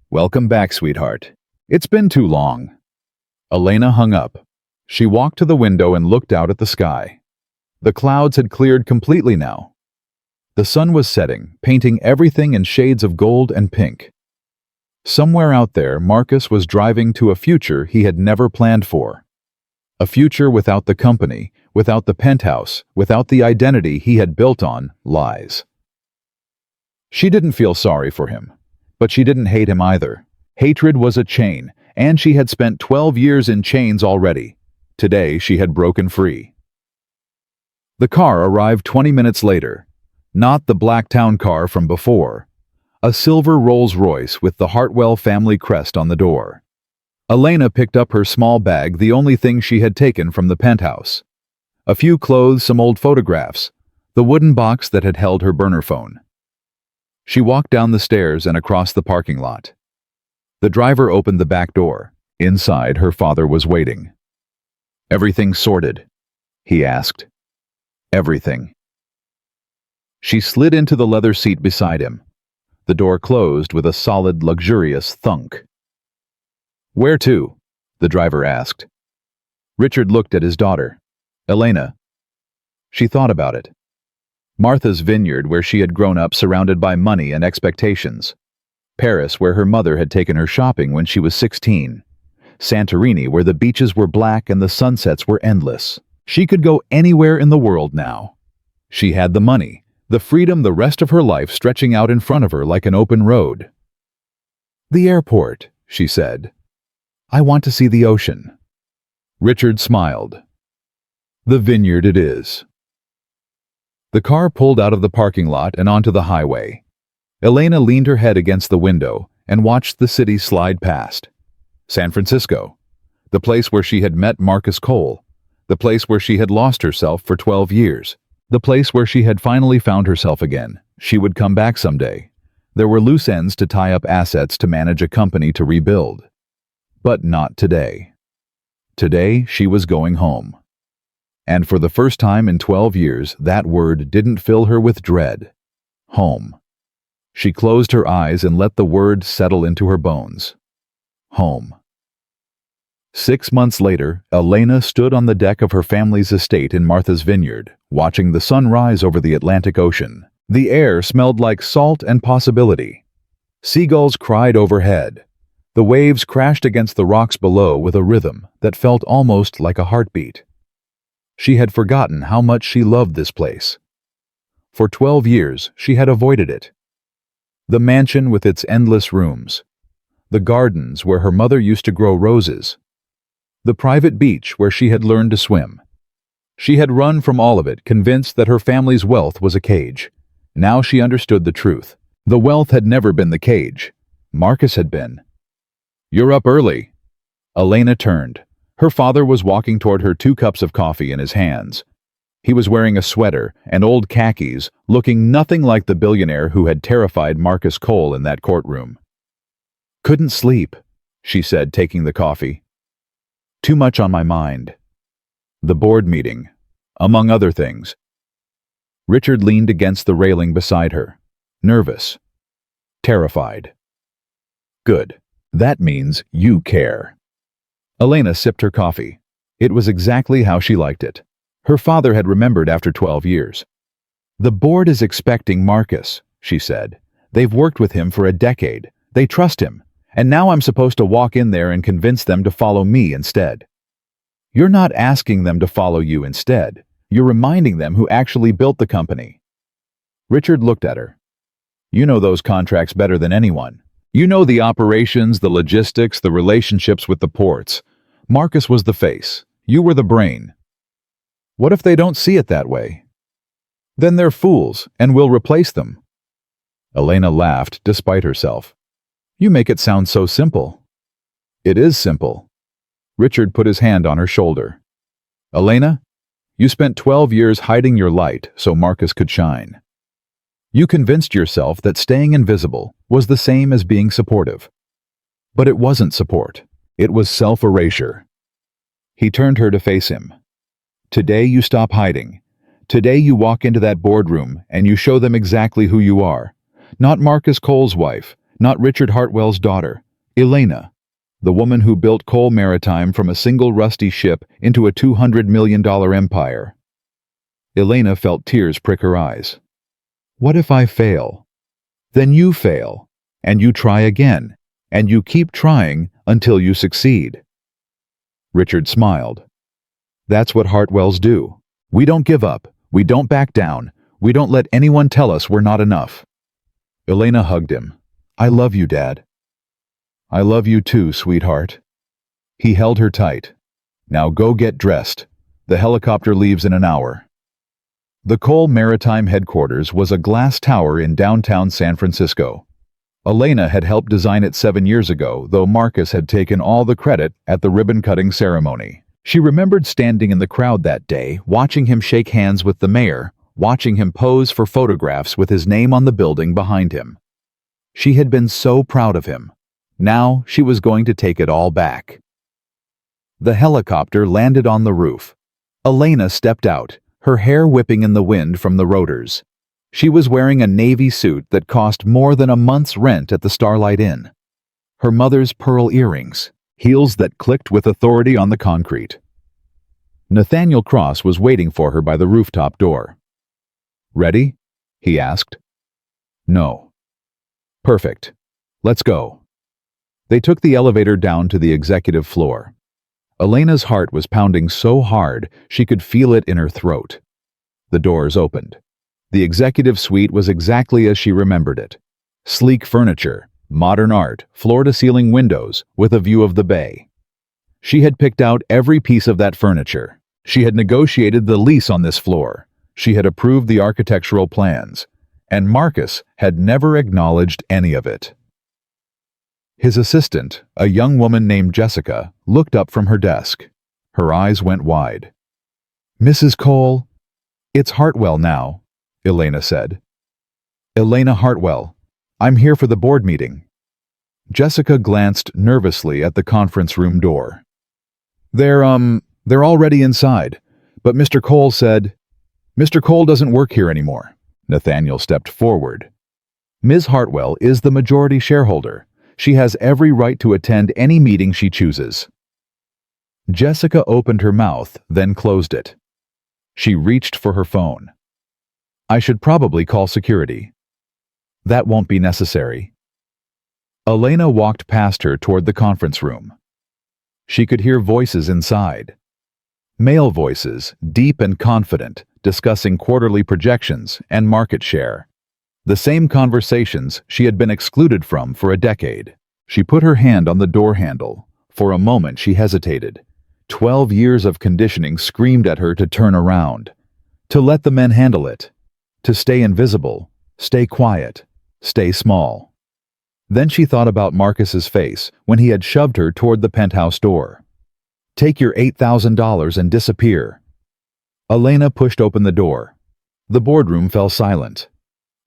"Welcome back, sweetheart. It's been too long." Elena hung up. She walked to the window and looked out at the sky. The clouds had cleared completely now. The sun was setting, painting everything in shades of gold and pink. Somewhere out there, Marcus was driving to a future he had never planned for. A future without the company, without the penthouse, without the identity he had built on lies. She didn't feel sorry for him, but she didn't hate him either. Hatred was a chain, and she had spent 12 years in chains already. Today she had broken free. The car arrived 20 minutes later. Not the black town car from before. A silver Rolls-Royce with the Hartwell family crest on the door. Elena picked up her small bag, the only thing she had taken from the penthouse. A few clothes, some old photographs, the wooden box that had held her burner phone. She walked down the stairs and across the parking lot. The driver opened the back door. Inside, her father was waiting. "Everything sorted?" he asked. "Everything." She slid into the leather seat beside him. The door closed with a solid, luxurious thunk. "Where to?" the driver asked. Richard looked at his daughter. "Elena." She thought about it. Martha's Vineyard, where she had grown up surrounded by money and expectations. Paris, where her mother had taken her shopping when she was 16. Santorini, where the beaches were black and the sunsets were endless. She could go anywhere in the world now. She had the money, the freedom, the rest of her life stretching out in front of her like an open road. "The airport," she said. "I want to see the ocean." Richard smiled. "The Vineyard it is." The car pulled out of the parking lot and onto the highway. Elena leaned her head against the window and watched the city slide past. San Francisco, the place where she had met Marcus Cole, the place where she had lost herself for 12 years. The place where she had finally found herself again. She would come back someday. There were loose ends to tie up, assets to manage, a company to rebuild. But not today. Today, she was going home. And for the first time in 12 years, that word didn't fill her with dread. Home. She closed her eyes and let the word settle into her bones. Home. 6 months later, Elena stood on the deck of her family's estate in Martha's Vineyard, watching the sun rise over the Atlantic Ocean. The air smelled like salt and possibility. Seagulls cried overhead. The waves crashed against the rocks below with a rhythm that felt almost like a heartbeat. She had forgotten how much she loved this place. For 12 years, she had avoided it. The mansion with its endless rooms. The gardens where her mother used to grow roses. The private beach where she had learned to swim. She had run from all of it, convinced that her family's wealth was a cage. Now she understood the truth. The wealth had never been the cage. Marcus had been. "You're up early." Elena turned. Her father was walking toward her, 2 cups of coffee in his hands. He was wearing a sweater and old khakis, looking nothing like the billionaire who had terrified Marcus Cole in that courtroom. "Couldn't sleep," she said, taking the coffee. "Too much on my mind. The board meeting, among other things." Richard leaned against the railing beside her, nervous, terrified. "Good. That means you care." Elena sipped her coffee. It was exactly how she liked it. Her father had remembered after 12 years. "The board is expecting Marcus," she said. "They've worked with him for a decade. They trust him. And now I'm supposed to walk in there and convince them to follow me instead." "You're not asking them to follow you instead. You're reminding them who actually built the company." Richard looked at her. "You know those contracts better than anyone. You know the operations, the logistics, the relationships with the ports. Marcus was the face. You were the brain. What if they don't see it that way? Then they're fools, and we'll replace them." Elena laughed despite herself. "You make it sound so simple." "It is simple." Richard put his hand on her shoulder. "Elena, you spent 12 years hiding your light so Marcus could shine. You convinced yourself that staying invisible was the same as being supportive. But it wasn't support. It was self-erasure." He turned her to face him. "Today you stop hiding. Today you walk into that boardroom and you show them exactly who you are. Not Marcus Cole's wife, not Richard Hartwell's daughter. Elena, the woman who built Cole Maritime from a single rusty ship into a $200 million empire." Elena felt tears prick her eyes. "What if I fail?" "Then you fail, and you try again, and you keep trying until you succeed." Richard smiled. "That's what Hartwells do. We don't give up. We don't back down. We don't let anyone tell us we're not enough." Elena hugged him. "I love you, Dad." "I love you too, sweetheart." He held her tight. "Now go get dressed. The helicopter leaves in an hour." The Cole Maritime headquarters was a glass tower in downtown San Francisco. Elena had helped design it 7 years ago, though Marcus had taken all the credit at the ribbon-cutting ceremony. She remembered standing in the crowd that day, watching him shake hands with the mayor, watching him pose for photographs with his name on the building behind him. She had been so proud of him. Now she was going to take it all back. The helicopter landed on the roof. Elena stepped out, her hair whipping in the wind from the rotors. She was wearing a navy suit that cost more than a month's rent at the Starlight Inn. Her mother's pearl earrings, heels that clicked with authority on the concrete. Nathaniel Cross was waiting for her by the rooftop door. "Ready?" he asked. "No." "Perfect. Let's go." They took the elevator down to the executive floor. Elena's heart was pounding so hard she could feel it in her throat. The doors opened. The executive suite was exactly as she remembered it. Sleek furniture, modern art, floor-to-ceiling windows with a view of the bay. She had picked out every piece of that furniture. She had negotiated the lease on this floor. She had approved the architectural plans. And Marcus had never acknowledged any of it. His assistant, a young woman named Jessica, looked up from her desk. Her eyes went wide. "Mrs. Cole?" It's Hartwell now, Elena said. Elena Hartwell. I'm here for the board meeting. Jessica glanced nervously at the conference room door. They're already inside, but Mr. Cole said, Mr. Cole doesn't work here anymore. Nathaniel stepped forward. Ms. Hartwell is the majority shareholder. She has every right to attend any meeting she chooses. Jessica opened her mouth, then closed it. She reached for her phone. I should probably call security. That won't be necessary. Elena walked past her toward the conference room. She could hear voices inside. Male voices, deep and confident, discussing quarterly projections and market share. The same conversations she had been excluded from for a decade. She put her hand on the door handle. For a moment she hesitated. 12 years of conditioning screamed at her to turn around, to let the men handle it, to stay invisible, stay quiet, stay small. Then she thought about Marcus's face when he had shoved her toward the penthouse door. Take your $8,000 and disappear. Elena pushed open the door. The boardroom fell silent.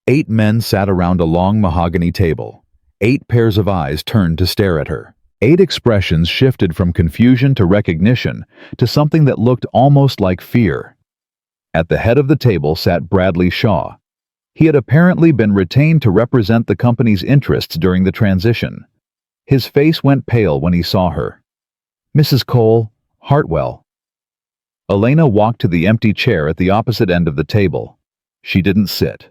8 men sat around a long mahogany table. 8 pairs of eyes turned to stare at her. 8 expressions shifted from confusion to recognition to something that looked almost like fear. At the head of the table sat Bradley Shaw. He had apparently been retained to represent the company's interests during the transition. His face went pale when he saw her. Mrs. Cole, Hartwell. Elena walked to the empty chair at the opposite end of the table. She didn't sit.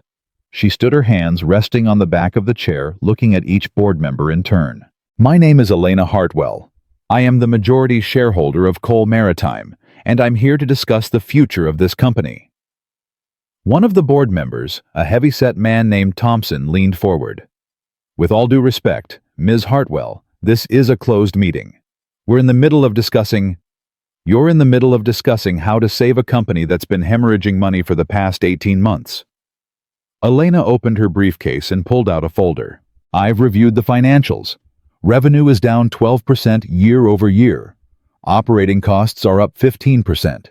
She stood, her hands resting on the back of the chair, looking at each board member in turn. My name is Elena Hartwell. I am the majority shareholder of Cole Maritime, and I'm here to discuss the future of this company. One of the board members, a heavy-set man named Thompson, leaned forward. With all due respect, Ms. Hartwell, this is a closed meeting. You're in the middle of discussing how to save a company that's been hemorrhaging money for the past 18 months. Elena opened her briefcase and pulled out a folder. I've reviewed the financials. Revenue is down 12% year over year. Operating costs are up 15%.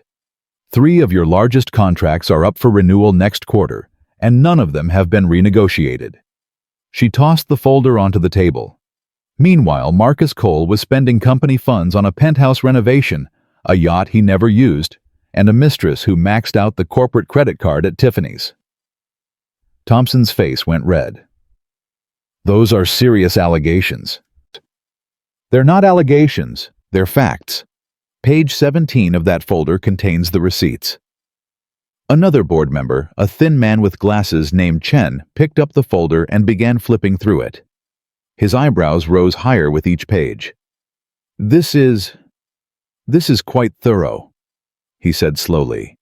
3 of your largest contracts are up for renewal next quarter, and none of them have been renegotiated. She tossed the folder onto the table. Meanwhile, Marcus Cole was spending company funds on a penthouse renovation, a yacht he never used, and a mistress who maxed out the corporate credit card at Tiffany's. Thompson's face went red. Those are serious allegations. They're not allegations, they're facts. Page 17 of that folder contains the receipts. Another board member, a thin man with glasses named Chen, picked up the folder and began flipping through it. His eyebrows rose higher with each page. This is quite thorough, he said slowly.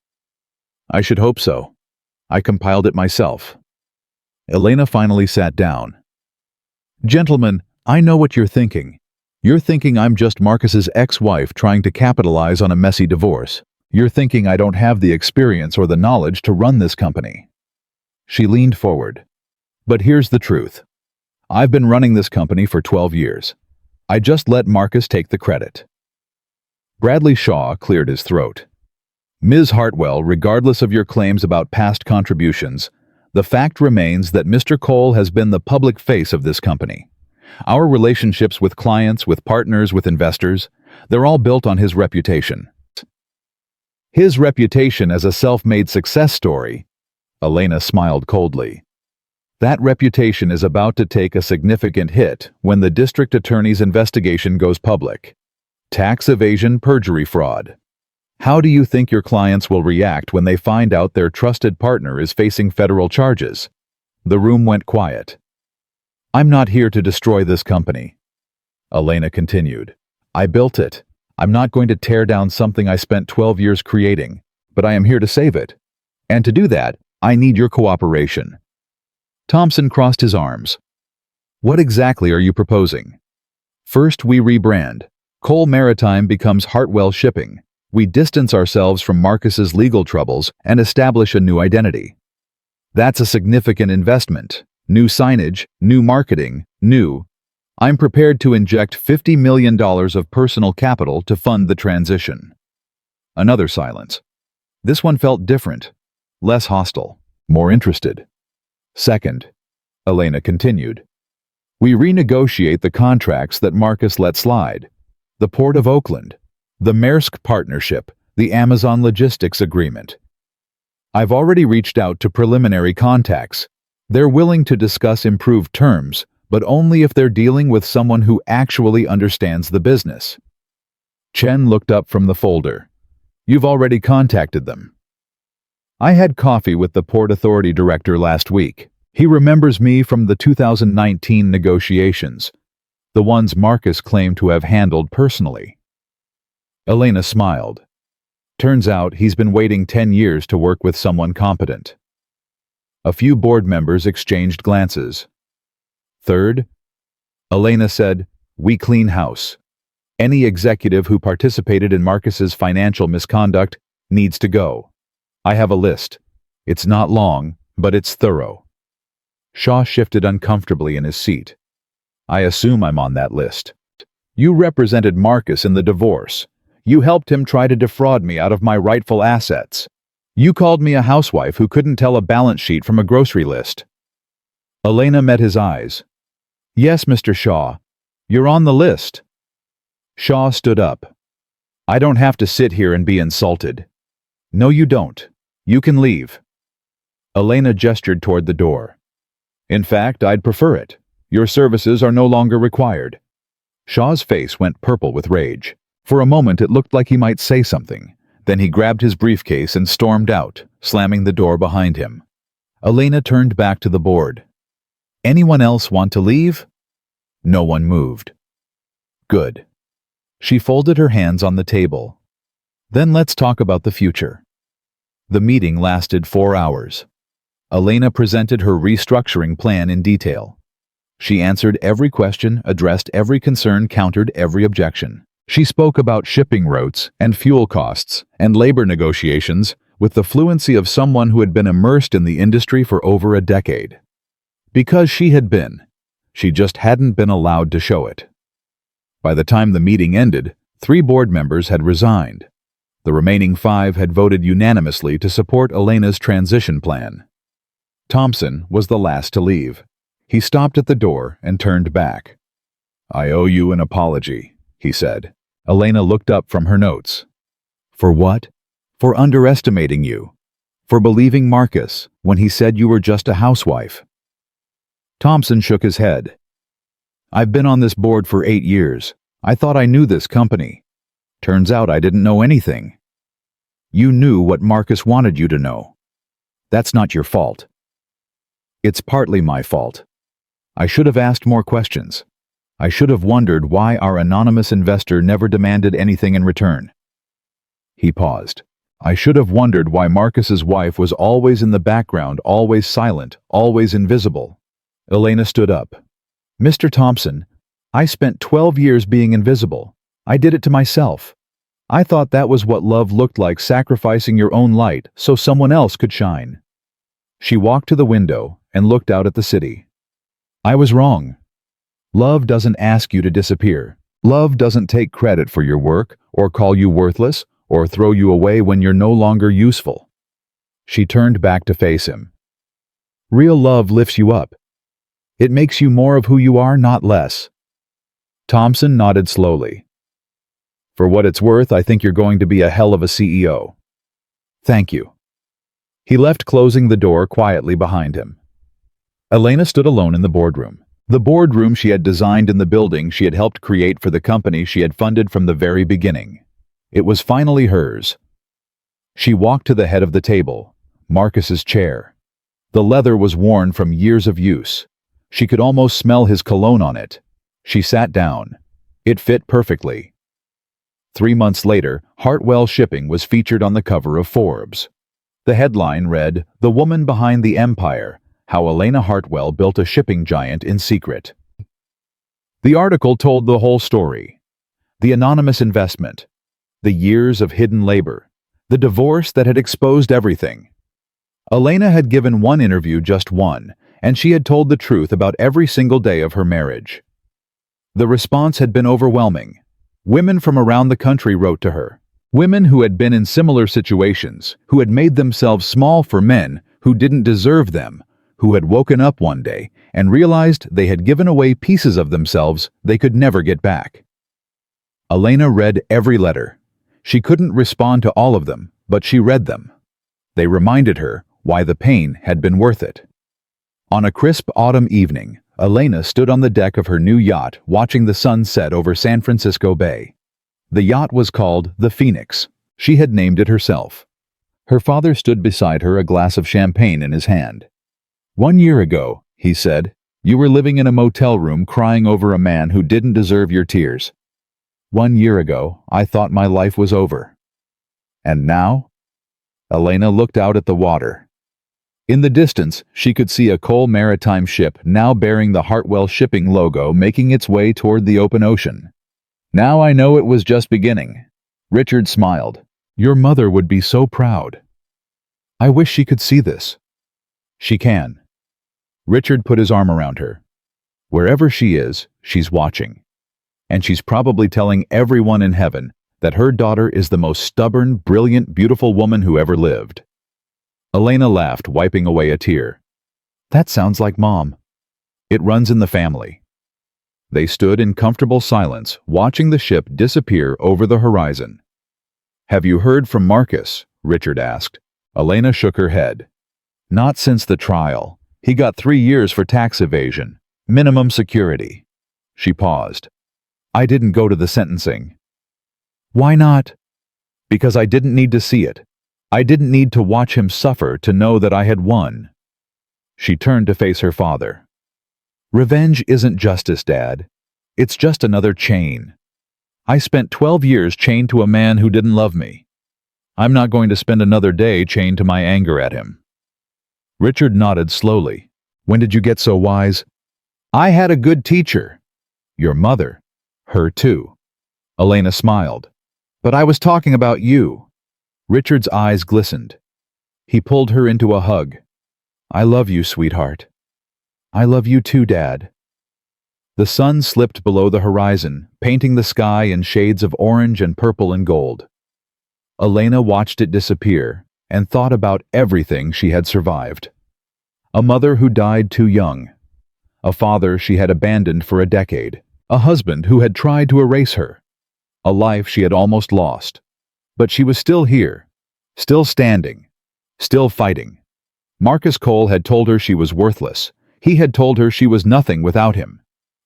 I should hope so. I compiled it myself. Elena finally sat down. Gentlemen, I know what you're thinking. You're thinking I'm just Marcus's ex-wife trying to capitalize on a messy divorce. You're thinking I don't have the experience or the knowledge to run this company. She leaned forward. But here's the truth. I've been running this company for 12 years. I just let Marcus take the credit. Bradley Shaw cleared his throat. Ms. Hartwell, regardless of your claims about past contributions, the fact remains that Mr. Cole has been the public face of this company. Our relationships with clients, with partners, with investors, they're all built on his reputation. His reputation as a self-made success story, Elena smiled coldly. That reputation is about to take a significant hit when the district attorney's investigation goes public. Tax evasion, perjury, fraud. How do you think your clients will react when they find out their trusted partner is facing federal charges? The room went quiet. I'm not here to destroy this company, Elena continued. I built it. I'm not going to tear down something I spent 12 years creating, but I am here to save it. And to do that, I need your cooperation. Thompson crossed his arms. What exactly are you proposing? First, we rebrand. Cole Maritime becomes Hartwell Shipping. We distance ourselves from Marcus's legal troubles and establish a new identity. That's a significant investment. New signage, new marketing, I'm prepared to inject $50 million of personal capital to fund the transition. Another silence. This one felt different. less hostile, more interested. Second, Elena continued, we renegotiate the contracts that Marcus let slide. The Port of Oakland, the Maersk Partnership, the Amazon Logistics Agreement. I've already reached out to preliminary contacts. They're willing to discuss improved terms, but only if they're dealing with someone who actually understands the business. Chen looked up from the folder. You've already contacted them. I had coffee with the Port Authority director last week. He remembers me from the 2019 negotiations, the ones Marcus claimed to have handled personally. Elena smiled. Turns out he's been waiting 10 years to work with someone competent. A few board members exchanged glances. Third, Elena said, we clean house. Any executive who participated in Marcus's financial misconduct needs to go. I have a list. It's not long, but it's thorough. Shaw shifted uncomfortably in his seat. I assume I'm on that list. You represented Marcus in the divorce. You helped him try to defraud me out of my rightful assets. You called me a housewife who couldn't tell a balance sheet from a grocery list. Elena met his eyes. Yes, Mr. Shaw. You're on the list. Shaw stood up. I don't have to sit here and be insulted. No, you don't. You can leave. Elena gestured toward the door. In fact, I'd prefer it. Your services are no longer required. Shaw's face went purple with rage. For a moment it looked like he might say something. Then he grabbed his briefcase and stormed out, slamming the door behind him. Elena turned back to the board. Anyone else want to leave? No one moved. Good. She folded her hands on the table. Then let's talk about the future. The meeting lasted 4 hours. Elena presented her restructuring plan in detail. She answered every question, addressed every concern, countered every objection. She spoke about shipping routes and fuel costs and labor negotiations with the fluency of someone who had been immersed in the industry for over a decade. Because she had been, she just hadn't been allowed to show it. By the time the meeting ended, 3 board members had resigned. The remaining 5 had voted unanimously to support Elena's transition plan. Thompson was the last to leave. He stopped at the door and turned back. I owe you an apology, he said. Elena looked up from her notes. For what? For underestimating you. For believing Marcus when he said you were just a housewife. Thompson shook his head. I've been on this board for 8 years. I thought I knew this company. Turns out I didn't know anything. You knew what Marcus wanted you to know. That's not your fault. It's partly my fault. I should have asked more questions. I should have wondered why our anonymous investor never demanded anything in return. He paused. I should have wondered why Marcus's wife was always in the background, always silent, always invisible. Elena stood up. Mr. Thompson, I spent 12 years being invisible. I did it to myself. I thought that was what love looked like, sacrificing your own light so someone else could shine. She walked to the window and looked out at the city. I was wrong. Love doesn't ask you to disappear. Love doesn't take credit for your work or call you worthless or throw you away when you're no longer useful. She turned back to face him. Real love lifts you up. It makes you more of who you are, not less. Thompson nodded slowly. For what it's worth, I think you're going to be a hell of a CEO. Thank you. He left, closing the door quietly behind him. Elena stood alone in the boardroom. The boardroom she had designed in the building she had helped create for the company she had funded from the very beginning. It was finally hers. She walked to the head of the table, Marcus's chair. The leather was worn from years of use. She could almost smell his cologne on it. She sat down. It fit perfectly. 3 months later, Hartwell Shipping was featured on the cover of Forbes. The headline read, "The Woman Behind the Empire, How Elena Hartwell Built a Shipping Giant in Secret." The article told the whole story. The anonymous investment, the years of hidden labor, the divorce that had exposed everything. Elena had given one interview, just one, and she had told the truth about every single day of her marriage. The response had been overwhelming. Women from around the country wrote to her. Women who had been in similar situations, who had made themselves small for men who didn't deserve them, who had woken up one day and realized they had given away pieces of themselves they could never get back. Elena read every letter. She couldn't respond to all of them, but she read them. They reminded her why the pain had been worth it. On a crisp autumn evening, Elena stood on the deck of her new yacht watching the sun set over San Francisco Bay. The yacht was called the Phoenix. She had named it herself. Her father stood beside her, a glass of champagne in his hand. "1 year ago," he said, "you were living in a motel room crying over a man who didn't deserve your tears. 1 year ago, I thought my life was over. And now?" Elena looked out at the water. In the distance, she could see a coal maritime ship now bearing the Hartwell Shipping logo making its way toward the open ocean. "Now I know it was just beginning." Richard smiled. "Your mother would be so proud." "I wish she could see this." "She can." Richard put his arm around her. "Wherever she is, she's watching. And she's probably telling everyone in heaven that her daughter is the most stubborn, brilliant, beautiful woman who ever lived." Elena laughed, wiping away a tear. "That sounds like Mom." "It runs in the family." They stood in comfortable silence, watching the ship disappear over the horizon. "Have you heard from Marcus?" Richard asked. Elena shook her head. "Not since the trial. He got 3 years for tax evasion. Minimum security." She paused. "I didn't go to the sentencing." "Why not?" "Because I didn't need to see it. I didn't need to watch him suffer to know that I had won." She turned to face her father. "Revenge isn't justice, Dad. It's just another chain. I spent 12 years chained to a man who didn't love me. I'm not going to spend another day chained to my anger at him." Richard nodded slowly. "When did you get so wise?" "I had a good teacher." "Your mother." "Her too." Elena smiled. "But I was talking about you." Richard's eyes glistened. He pulled her into a hug. "I love you, sweetheart." "I love you too, Dad." The sun slipped below the horizon, painting the sky in shades of orange and purple and gold. Elena watched it disappear and thought about everything she had survived. A mother who died too young. A father she had abandoned for a decade. A husband who had tried to erase her. A life she had almost lost. But she was still here, still standing, still fighting. Marcus Cole had told her she was worthless. He had told her she was nothing without him.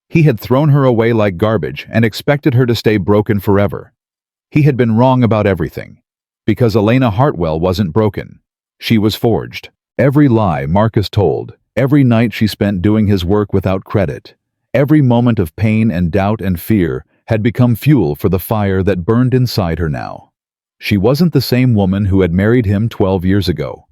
He had thrown her away like garbage and expected her to stay broken forever. He had been wrong about everything. Because Elena Hartwell wasn't broken. She was forged. Every lie Marcus told, every night she spent doing his work without credit, every moment of pain and doubt and fear had become fuel for the fire that burned inside her now. She wasn't the same woman who had married him 12 years ago.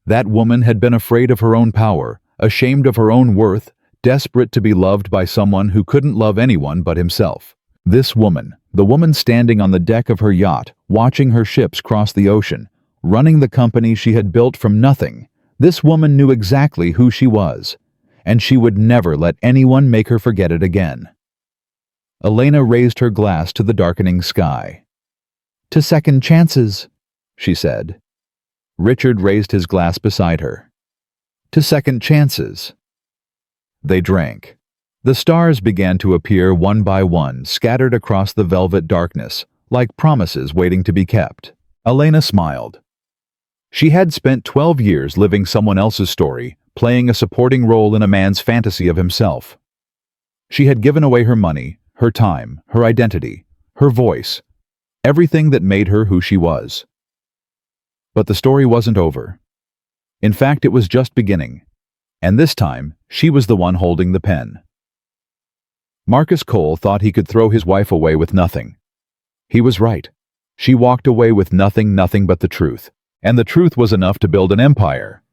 That woman had been afraid of her own power, ashamed of her own worth, desperate to be loved by someone who couldn't love anyone but himself. This woman, the woman standing on the deck of her yacht, watching her ships cross the ocean, running the company she had built from nothing, this woman knew exactly who she was, and she would never let anyone make her forget it again. Elena raised her glass to the darkening sky. "To second chances," she said. Richard raised his glass beside her. "To second chances." They drank. The stars began to appear one by one, scattered across the velvet darkness, like promises waiting to be kept. Elena smiled. She had spent 12 years living someone else's story, playing a supporting role in a man's fantasy of himself. She had given away her money, her time, her identity, her voice, everything that made her who she was. But the story wasn't over. In fact, it was just beginning. And this time, she was the one holding the pen. Marcus Cole thought he could throw his wife away with nothing. He was right. She walked away with nothing but the truth. And the truth was enough to build an empire.